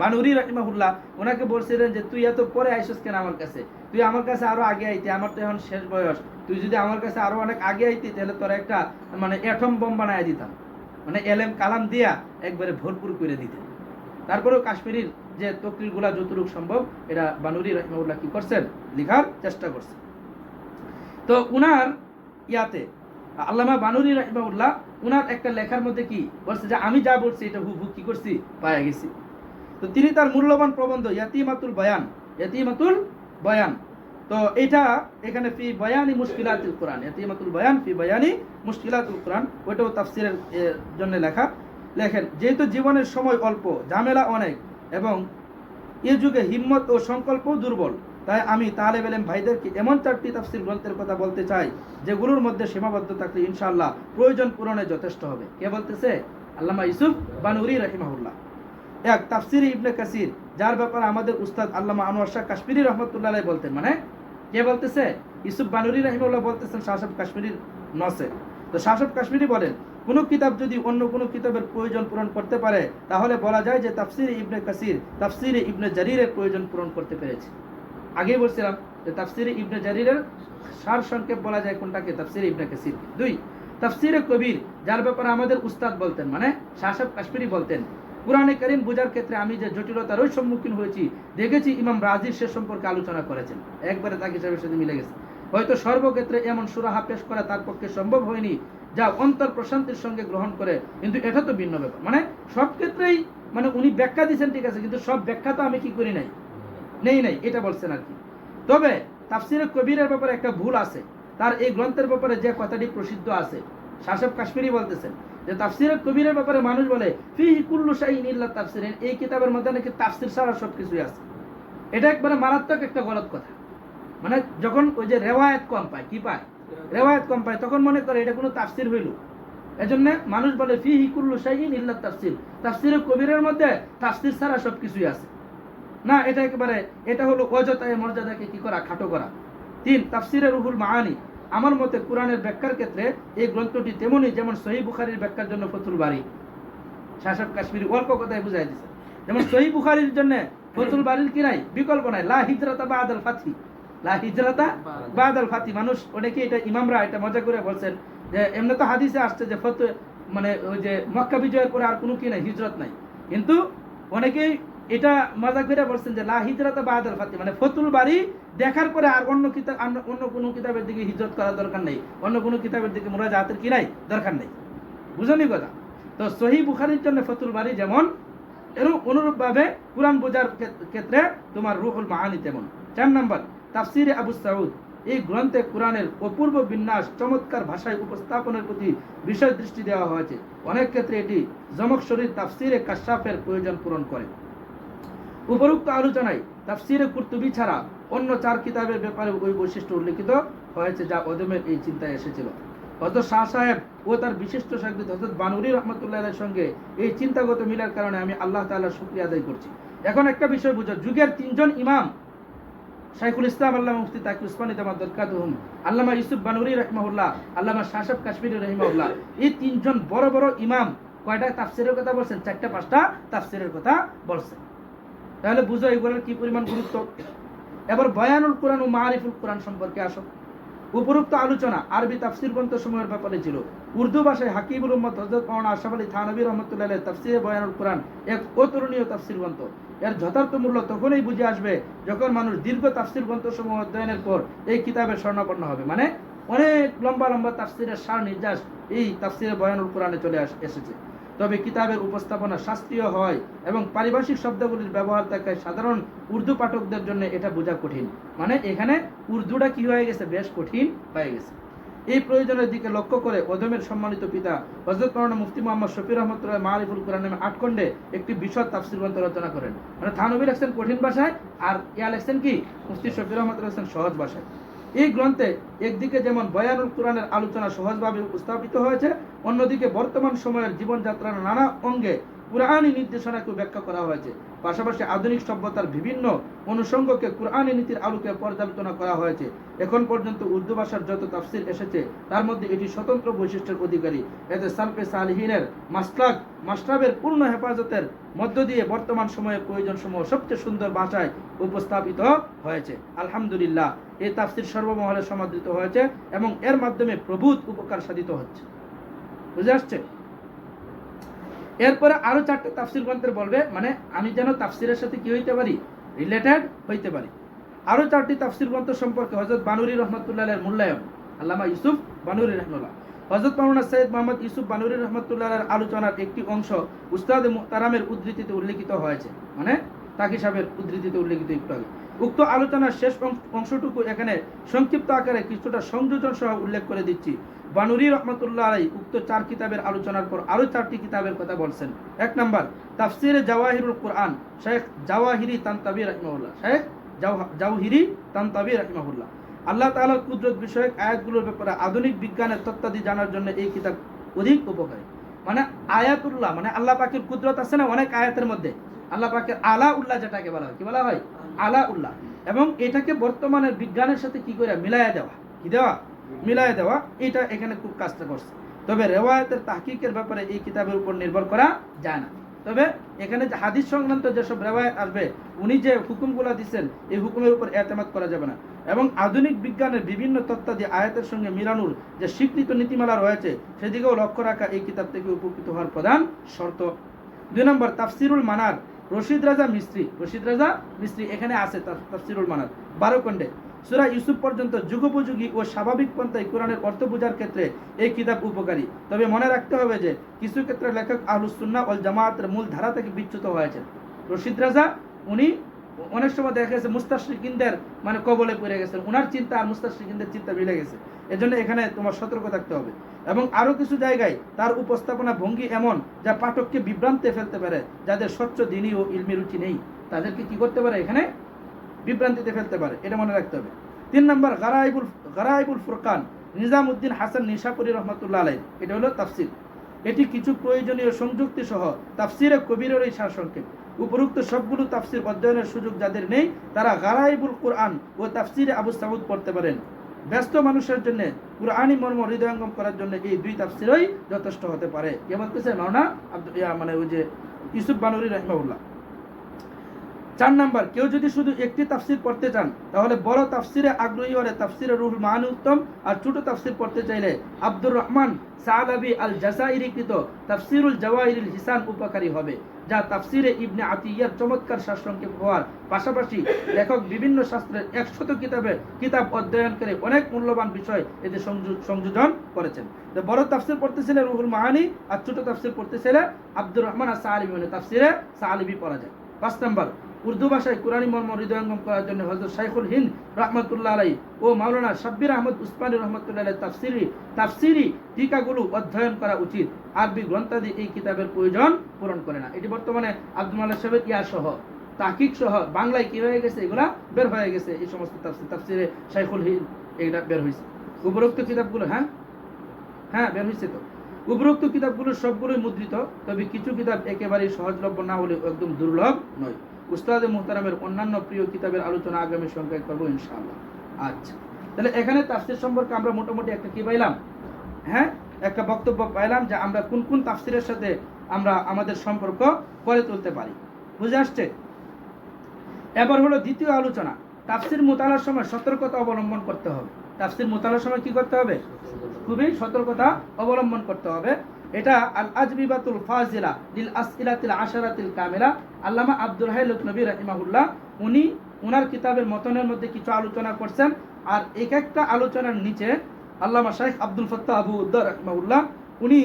A: বানুরি রাহিমাহুল্লাহ ওনাকে বলছিলেন যে তুই এত পরে আইসস কেন আমার কাছে, তুই আমার কাছে আরো আগে আইতি, আমার তো এখন শেষ বয়স, তুই যদি আমার কাছে আরো অনেক আগে আইতি তাহলে তোরা একটা মানে অ্যাটম বোম বানায় দিতাম, মানে এলেম কালাম দিয়া একবারে ভরপুর করে দিতে। তারপরেও কাশ্মীরির যে তকরিরগুলা যতটুকু সম্ভব এটা বানুরি রাহিমাহুল্লাহ কি করছেন, লেখার চেষ্টা করছেন। তো উনার ইয়াতে আল্লামা বানুরি রাহিমাহুল্লাহ উনার একটা লেখার মধ্যে কি বলছে যে আমি যা বলছি এটা হুবহু কি করছি, পাওয়া গেছি। তো তিনি তার মূল্যবান প্রবন্ধ ইয়াতিমাতুল বয়ান, তো এটা এখানে ফি বয়ানি মুশকিলাতুল কোরআন, ইয়াতিমাতুল বয়ান ফি বয়ানি মুশকিলাতুল কোরআন, ওইটাও তাফসীরের জন্য লেখেন যেহেতু জীবনের সময় অল্প, ঝামেলা অনেক এবং এ যুগে হিম্মত ও সংকল্প দুর্বল, তাই আমি তালেব ইলম ভাইদেরকে এমন 4টি তাফসীর গ্রন্থের কথা বলতে চাই যেগুলোর মধ্যে সীমাবদ্ধ থাকলে ইনশাআল্লাহ প্রয়োজন পূরণে যথেষ্ট হবে। কে বলতেছে? আল্লামা ইউসুফ বানুরি রাহিমাহুল্লাহ। এক, তাফসিরে ইবনে কাসির, যার ব্যাপারে আমাদের উস্তাদ আল্লামা আনোয়ার শাহ কাশ্মীরি রহমতুল্লাহ আলাইহি বলতেন। মানে কে বলতেছে? ইউসুফ বানুরি রাহিমাহুল্লাহ বলতেছেন শাহ সাহেব কাশ্মীরির নসে। তো শাহ সাহেব কাশ্মীরি বলেন কোনো কিতাব যদি অন্য কোনো কিতাবের প্রয়োজন পূরণ করতে পারে তাহলে বলা যায় যে তাফসিরে ইবনে কাসির তাফসিরে ইবনে জারিরের প্রয়োজন পূরণ করতে পেরেছে। আগেই বলছিলাম যে তাফসিরে ইবনে জারিরের সার সংক্ষেপ বলা যায় কোনটাকে? তাফসিরে ইবনে কাসির। 2, তাফসিরে কবির, যার ব্যাপারে আমাদের উস্তাদ বলতেন মানে শাহ সাহেব কাশ্মীরি বলতেন কুরআনে কারীম বোঝার ক্ষেত্রে আমি যে জটিলতার সম্মুখীন হয়েছি দেখেছি ইমাম রাজির সে সম্পর্কে আলোচনা করেছেন, একবারে তাকে সাহেবের সাথে মিলে গেছে। হয়তো সর্বক্ষেত্রে এমন সুরাহা পেশ করা তার পক্ষে সম্ভব হয়নি যা অন্তর প্রশান্তির সঙ্গে গ্রহণ করে, কিন্তু এটা তো ভিন্ন ব্যাপার। মানে সব ক্ষেত্রেই মানে উনি ব্যাখ্যা দিচ্ছেন ঠিক আছে, কিন্তু সব ব্যাখ্যা তো আমি কি করি নাই, নেই এটা বলছেন আর কি। তবে তাফসিরে কবিরের ব্যাপারে একটা ভুল আছে। তার এই গ্রন্থের ব্যাপারে যে কথাটি প্রসিদ্ধ আছে, শাসব কাশ্মীরি বলতেছেন যে তাফসিরে কবিরের ব্যাপারে মানুষ বলে ফিহি কুল্লু শাইইন ইল্লা তাফসিরিন, এই কিতাবের মধ্যে নাকি তাফসির ছাড়া সবকিছুই আছে। এটা একবারে মারাত্মক একটা গলত কথা। মানে যখন ওই যে রেওয়ায়াত কম পায়, কি পায়, রেওয়ায়াত কম পায়, তখন মনে করে এটা কোনো তাফসির হইল। এজন্য মানুষ বলে ফিহি কুল্লু শাইইন ইল্লা তাফসির, তাফসিরে কবিরের মধ্যে তাফসির ছাড়া সবকিছুই আছে। না, এটা একেবারে এটা হলো অযথায় মর্যাদাকে কি করা, খাটো করা। 3, তাফসিরে রুহুল মাআনি। আমার মতে কোরআনের ব্যাখ্যার ক্ষেত্রে এই গ্রন্থটি তেমনি যেমন সহিহ বুখারীর ব্যাখ্যার জন্য ফতুল বারী, শাসব কাশ্মীরি অল্প কথায় বুঝাই দিছে। যেমন সহিহ বুখারীর জন্য ফতুল বারীর কি নাই, বিকল্প নাই, লা হিজরাতা বাদাল ফাতি, লা হিজরাতা বাদাল ফাতি। মানুষ অনেকে এটা ইমামরা এটা মজা করে বলছেন যে এমনি তো হাদিসে আসছে যে মানে ওই যে মক্কা বিজয়ের পরে আর কোনো কি নাই, হিজরত নাই, কিন্তু অনেকেই এটা মজা করে বলছেন যে লা হিজরাতা বাদাল ফাতি, মানে ফতুল বারী দেখার পরে আর অন্য কিতাব, অন্য কোনো কিতাবের দিকে হিজরত করার দরকার নেই, অন্য কোনো কিতাবের দিকে মুরাজাতের কি নাই, দরকার নেই। বুঝলি কথা? তো সহিহ বুখারীর জন্য ফতুল বারী যেমন, এরকম অনুরূপভাবে কোরআন বোঝার ক্ষেত্রে তোমার রুহুল মাআনি তেমন। 4 নম্বর, তাফসিরে আবু সাউদ। এই গ্রন্থে কোরআনের অপূর্ব বিন্যাস, চমৎকার ভাষায় উপস্থাপনের প্রতি বিশেষ দৃষ্টি দেওয়া হয়েছে। অনেক ক্ষেত্রে এটি জমক শরীর তাফসিরে কাশাফের প্রয়োজন পূরণ করে। উপরোক্ত আলোচনায় তাফসিরে কুরতুবী ছাড়া অন্য 4 কিতাবের ব্যাপারে ওই বৈশিষ্ট্য উল্লেখিত হয়েছে যা অদমের এই চিন্তায় এসেছিল। হযরত শাহ সাহেব ও তার বিশিষ্ট শাগিদ হযরত বানুরী রহমাতুল্লাহির সঙ্গে এই চিন্তাগত মিলার কারণে আমি আল্লাহ তাআলার শুকরিয়া আদায় করছি। এখন একটা বিষয় বুঝো, যুগের 3 জন ইমাম, শাইখুল ইসলাম আল্লামা মুফতি তাকি উসমানী দামাত বরকাতুহুম, আল্লামা ইউসুফ বানুরী রাহিমাহুল্লাহ, আল্লামা শাসব কাশ্মীরি রাহিমাহুল্লাহ, এই 3 জন বড় বড় ইমাম কয়টা তাফসিরের কথা বলছেন? 4টা 5টা তাফসিরের কথা বলছেন। তাহলে বুঝো এগুলোর কি পরিমাণ গুরুত্ব। এবার বয়ানুল কোরআন ও মারিফুল কোরআন সম্পর্কে আসো। উপরোক্ত আলোচনা আরবি তাফসির গ্রন্থসমূহের ব্যাপারে ছিল। উর্দু ভাষায় হাকিমুল উম্মত হযরত মাওলানা আশরাফ আলী থানভী রাহমাতুল্লাহ আলাইহি তাফসিরে বয়ানুল কোরআন এক অতুলনীয় তাফসির গ্রন্থ। এর যথার্থ মূল্য তখনই বুঝে আসবে যখন মানুষ দীর্ঘ তাফসির গ্রন্থসমূহ অধ্যয়নের পর এই কিতাবের স্বর্ণাপন্ন হবে। মানে অনেক লম্বা লম্বা তাফসিরের সার নির্যাস এই তাফসিরে বয়ানুল কোরআনে চলে এসেছে। তবে কিতাবের উপস্থাপনা শাস্ত্রীয় হয় এবং পারিভাষিক শব্দগুলির ব্যবহার থাকায় সাধারণ উর্দু পাঠকদের জন্য এটা বোঝা কঠিন। মানে এখানে উর্দুটা কি হয়ে গেছে, বেশ কঠিন হয়ে গেছে। এই প্রয়োজনের দিকে লক্ষ্য করে অদমের সম্মানিত পিতা হযরত মাওলানা মুফতি মুহাম্মদ শফি রহমতুল্লাহ মারিফুল কোরআন নামে 8 খণ্ডে একটি বিশদ তাফসির গ্রন্থ রচনা করেন। মানে থানভী লিখছেন কঠিন ভাষায়, আর ইয়া লিখছেন কি মুফতি শফি রহমতুল্লাহ লিখছেন সহজ ভাষায়। এই গ্রন্থে একদিকে যেমন বয়ানুল কোরআনের আলোচনা সহজভাবে উপস্থাপিত হয়েছে, অন্যদিকে বর্তমান সময়ের জীবনযাত্রার নানা অঙ্গে কুরআনী নির্দেশনাকে ব্যাখ্যা করা হয়েছে। পাশাপাশি আধুনিক সভ্যতার বিভিন্ন অনুষঙ্গকে কুরআনী নীতির আলোকে পর্যালোচনা করা হয়েছে। এখন পর্যন্ত উর্দু ভাষার যত তাফসির এসেছে তার মধ্যে এটি স্বতন্ত্র বৈশিষ্ট্যের অধিকারী। এতে সালফে সালিহিনের মাসলাবের পূর্ণ হেফাজতের মধ্য দিয়ে বর্তমান সময়ে প্রয়োজন সমূহ সবচেয়ে সুন্দর ভাষায় উপস্থাপিত হয়েছে। আলহামদুলিল্লাহ, এই তাফসির সর্বমহলে সমাদৃত হয়েছে এবং এর মাধ্যমে প্রভূত উপকার সাধিত হচ্ছে। বুঝে আসছে? এরপরে আরো 4টা তাফসির গ্রন্থের বলবে, মানে আমি যেন তাফসিরের সাথে কি হইতে পারি, রিলেটেড হইতে পারি। আরো 4টি তাফসির গ্রন্থ সম্পর্কে হযরত বানুরী রহমাতুল্লাহ আলাইহির মূল্যায়ন। আল্লামা ইউসুফ বানুরী রাহিমাহুল্লাহ, হযরত মাওলানা সৈয়দ মুহাম্মদ ইউসুফ বানুরী রহমাতুল্লাহ আলাইহির আলোচনার একটি অংশ উস্তাদ মুহতারামের উদ্ধৃতিতে উল্লেখিত হয়েছে। মানে তাকি সাহেবের উদ্ধৃতিতে উল্লেখিত একটু আগে। উক্ত আলোচনার শেষ অংশটুকু এখানে সংক্ষিপ্ত আকারে কিছুটা সংযোজন সহ উল্লেখ করে দিচ্ছি। বানুরী রহমাতুল্লাহ আলাইহি উক্ত 4 কিতাবের আলোচনার পর আরো 4টি কিতাবের কথা বলছেন। 1 নম্বর, তাফসিরে জাওয়াহিরুল কোরআন, শেখ জাওয়াহিরি তানতাবী রাহিমাহুল্লাহ, শেখ জাওহিরি তানতাবী রাহিমাহুল্লাহ। আল্লাহ তাআলার কুদরত বিষয়ক আয়াতগুলোর ব্যাপারে আধুনিক বিজ্ঞানের তত্ত্বাদি জানার জন্য এই কিতাব অধিক উপকারী। মানে আয়াতুল্লাহ, মানে আল্লাহ পাকের কুদরত আছে না অনেক আয়াতের মধ্যে, আল্লাহ পাকের আলা উল্লাহ যেটাকে বলা হয়, কি বলা হয়, আলা উল্লাহ, এবং এটাকে বর্তমানের বিজ্ঞানের সাথে কি করে মিলায়া দেওয়া, কি দেওয়া, মিলায়া দেওয়া, এটা এখানে খুব কাজটা করছে। তবে রিওয়ায়াতের তাহকিকের ব্যাপারে এই কিতাবের উপর নির্ভর করা যায় না। তবে এখানে যে হাদিস সংক্রান্ত যেসব রিওয়ায়াত আসবে, উনি যে হুকুমগুলো দিচ্ছেন এই হুকুমের উপর এতেমাদ করা যাবে না। এবং আধুনিক বিজ্ঞানের বিভিন্ন তত্ত্বাদি আয়াতের সঙ্গে মিলানোর যে স্বীকৃত নীতিমালা রয়েছে সেদিকেও লক্ষ্য রাখা এই কিতাব থেকে উপকৃত হওয়ার প্রধান শর্ত। 2 নম্বর, তাফসিরুল মানার, রশিদ রাজা মিস্ত্রি এখানে আছে তাফসিরুল মানার 12 খণ্ডে। সূরা ইউসুফ পর্যন্ত যুগোপযোগী ও স্বাভাবিক পন্থায় কোরআনের অর্থ বোঝার ক্ষেত্রে এই কিতাব উপকারী। তবে মনে রাখতে হবে যে কিছু ক্ষেত্রে লেখক আহলুস সুন্নাহ ওয়াল জামাতের মূল ধারা থেকে বিচ্যুত হয়েছেন। রশিদ রাজা উনি অনেক সময় দেখা গেছে মুস্তাশরিকিনদের মানে কবলে পড়ে গেছেন, ওনার চিন্তা আর মুস্তাশরিকিনদের চিন্তা মিলে গেছে। এজন্য এখানে তোমার সতর্ক থাকতে হবে। এবং আরো কিছু জায়গায় তার উপস্থাপনা ভঙ্গি এমন যা পাঠককে বিভ্রান্তে ফেলতে পারে। যাদের স্বচ্ছ দ্বীনি ও ইলমি রুচি নেই তাদেরকে কি করতে পারে, এখানে বিভ্রান্তিতে ফেলতে পারে, এটা মনে রাখতে হবে। 3 নম্বর গারাইবুল ফুরকান, নিজামউদ্দিন হাসান নিশাপুরী রহমাতুল্লাহ আলাইহি। এটা হলো তাফসির। এটি কিছু প্রয়োজনীয় সংযুক্তি সহ তাফসিরে কবিরের এই সারসংক্ষেপ। উপরোক্ত সবগুলো তাফসির অধ্যয়নের সুযোগ যাদের নেই তারা গারাইবুল কুরআন ও তাফসিরে আবু সাউদ পড়তে পারেন। ব্যস্ত মানুষের জন্য কুরআনী মর্ম হৃদয়ঙ্গম করার জন্য এই 2 তাফসিরই যথেষ্ট হতে পারে। কে বলতেছে? মাওলানা মানে ওই যে ইউসুফ বানুরী রাহিমাহুল্লাহ। 4 নাম্বার, কেউ যদি শুধু একটি তাফসির পড়তে চান তাহলে বড় তাফসিরে আগ্রহী হলে তাফসিরে রুহুল মাআনি উত্তম, আর ছোট তাফসির পড়তে চাইলে আব্দুর রহমান সালাবি আল জাযাইরি কৃত তাফসিরুল জাওয়াহিরুল হিসান উপকারী হবে, যা তাফসিরে ইবনে আতিয়ার চমৎকার সারসংক্ষেপ হওয়ার পাশাপাশি লেখক বিভিন্ন শাস্ত্রের 100 কিতাব অধ্যয়ন করে অনেক মূল্যবান বিষয় এতে সংযোজন করেছেন। তো বড় তাফসির পড়তেছিলে রুহুল মাআনি, আর ছোট তাফসির পড়তেছিলে আব্দুর রহমান সালাবি, মানে তাফসিরে সালাবি পড়া যায়। 5 নাম্বার, উর্দু ভাষায় কোরআনী মর্ম হৃদয়ঙ্গম করার জন্য হযরত শাইখুল হিন্দ রাহমাতুল্লাহ আলাইহি ও মাওলানা শাব্বির আহমদ উসমানী রাহমাতুল্লাহ আলাইহি তাফসিরি টিকাগুলো অধ্যয়ন করা উচিত। আরবি গ্রন্থাদি এই কিতাবের প্রয়োজন পূরণ করে না। এটি বর্তমানে আব্দুল মালিক সাহেবের ইয়া সহ তাহকিক সহ বাংলায় কি হয়ে গেছে, এগুলা বের হয়ে গেছে। এই সমস্ত তাফসিরে শাইখুল হিন্দ এগুলা বের হয়েছে। উপরোক্ত কিতাবগুলো হ্যাঁ বের হয়েছে। তো উপরোক্ত কিতাবগুলো সবগুলোই মুদ্রিত, তবে কিছু কিতাব একেবারেই সহজলভ্য না হলে একদম দুর্লভ নয়। উস্তাদে মুহতারামের অন্যান্য প্রিয় কিতাবের আলোচনা আগামী সংখ্যায় করবো ইনশাআল্লাহ। আচ্ছা, তাহলে এখানে তাফসির সম্পর্কে আমরা মোটামুটি একটা কি পাইলাম, একটা বক্তব্য পাইলাম যে আমরা কোন কোন তাফসিরের সাথে আমরা আমাদের সম্পর্ক করে তুলতে পারি। বুঝে আসছে? এবার হলো দ্বিতীয় আলোচনা। তাফসির মুতালার সময় সতর্কতা অবলম্বন করতে হবে। তাফসির মুতালার সময় কি করতে হবে? খুবই সতর্কতা অবলম্বন করতে হবে। এটা আল আজবিবাতুল ফাজিলা লিল আসইলাতিল আশারাতিল কামিলা, আল্লামা আব্দুল হাই লুকনবী রাহিমাহুল্লাহ উনি ওনার কিতাবের মতনের মধ্যে কিছু আলোচনা করছেন। আর এক একটা আলোচনার নিচে আল্লামা শাইখ আব্দুল ফাত্তাহ আবু উদ্দার রাহিমাহুল্লাহ উনি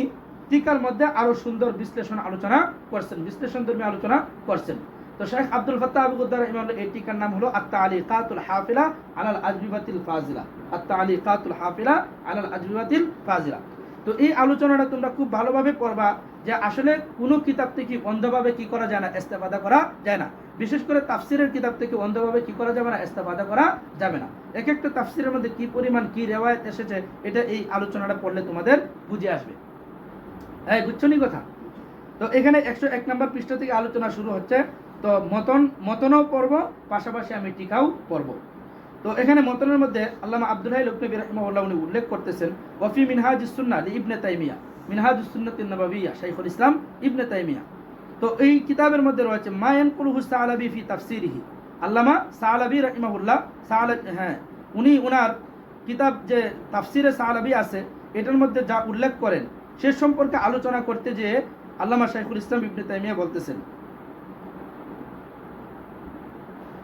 A: টিকার মধ্যে আরো সুন্দর বিশ্লেষণ আলোচনা করছেন, বিশ্লেষণধর্মী আলোচনা করছেন। তো শাইখ আব্দুল ফাত্তাহ আবু উদ্দার রাহিমাহুল্লাহ এই টিকার নাম হলো আত-তালিকাতুল হাফিলা আলাল আজবিবাতিল ফাজিলা। আত-তালিকাতুল হাফিলা আলাল আজবিবাতিল ফাজিলা। তো এই আলোচনাটা তোমরা খুব ভালোভাবে পড়বা যে আসলে কোনো কিতাব থেকে অন্ধভাবে কি করা যায় না, ইস্তেফাদা করা যায় না। বিশেষ করে তাফসিরের কিতাব থেকে অন্ধভাবে কি করা যাবে না, ইস্তেফাদা করা যাবে না। এক একটা তাফসিরের মধ্যে কি পরিমাণ কি রিওয়ায়াত এসেছে এটা এই আলোচনাটা পড়লে তোমাদের বুঝে আসবে। হ্যাঁ, বুঝছো নি কথা? তো এখানে 101 নম্বর পৃষ্ঠা থেকে আলোচনা শুরু হচ্ছে। তো মতনও পড়ব, পাশাপাশি আমি টিকাও পড়ব। তো এখানে মতনের মধ্যে আল্লামা আব্দুল হাই লুকনবী রাহিমাহুল্লাহ উনি উল্লেখ করতেছেন ওয়াফি মিনহাজুস সুন্নাহ লিইবনে তাইমিয়া, মিনহাজুস সুন্নাতিন নববিয়্যা শাইখুল ইসলাম ইবনে তাইমিয়া। তো এই কিতাবের মধ্যে রয়েছে মা ইয়ানকুলুহু সালাবি ফি তাফসিরিহি, আল্লামা সালাবি রাহিমাহুল্লাহ উনি ওনার কিতাব যে তাফসিরে সালাবি আছে এটার মধ্যে যা উল্লেখ করেন সে সম্পর্কে আলোচনা করতে যে আল্লামা শাইখুল ইসলাম ইবনে তাইমিয়া বলতেছেন।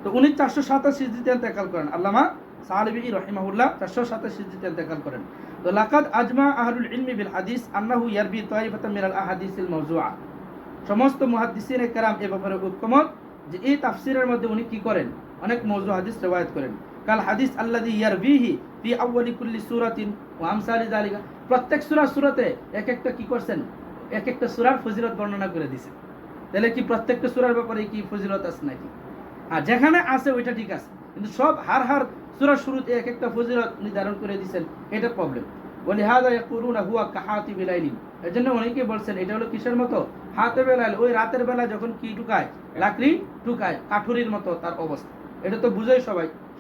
A: তো উনি 487 হিজরিতে ইন্তেকাল করেন। আল্লামা সালাবি রাহিমাহুল্লাহ 487 হিজরিতে ইন্তেকাল করেন। তো লাকাদ আজমা আহলুল ইলমি বিল হাদিস আন্নাহু ইয়ারবি তাইফাতাম মিনাল আহাদিসিল মাওযুআ, সমস্ত মুহাদ্দিসিনে কেরাম এ ব্যাপারে ঐকমত যে এই তাফসিরের মধ্যে উনি কি করেন, অনেক মওযু হাদিস রওয়ায়াত করেন। কাল হাদিস আল্লাযী ইয়ারবিহি ফি আউয়ালি কুল্লি সূরাতিন ওয়া আমসালি যালিকা, প্রত্যেক সূরাতে এক একটা কি করছেন, এক একটা সূরার ফজিলত বর্ণনা করে দিয়েছেন। তাহলে কি প্রত্যেকটা সূরার ব্যাপারে কি ফজিলত আছে নাকি? যেখানে আছে ওইটা ঠিক আছে, কিন্তু সব হার সূরার শুরুতে এক একটা ফজিলত নির্ধারণ করে দিয়েছেন, এটা প্রবলেম। ওয়ালিহাযা ইয়াকুলুনা হুয়া কাহাতিবিল লাইলিন, এজন্য অনেকে বলছেন এটা হলো কিসের মতো, হাতিবিল লাইল, ওই রাতের বেলা যখন কি টুকায়, লাকড়ি টুকায়, কাঠুরির মতো তার অবস্থা। এটা তো বুঝোই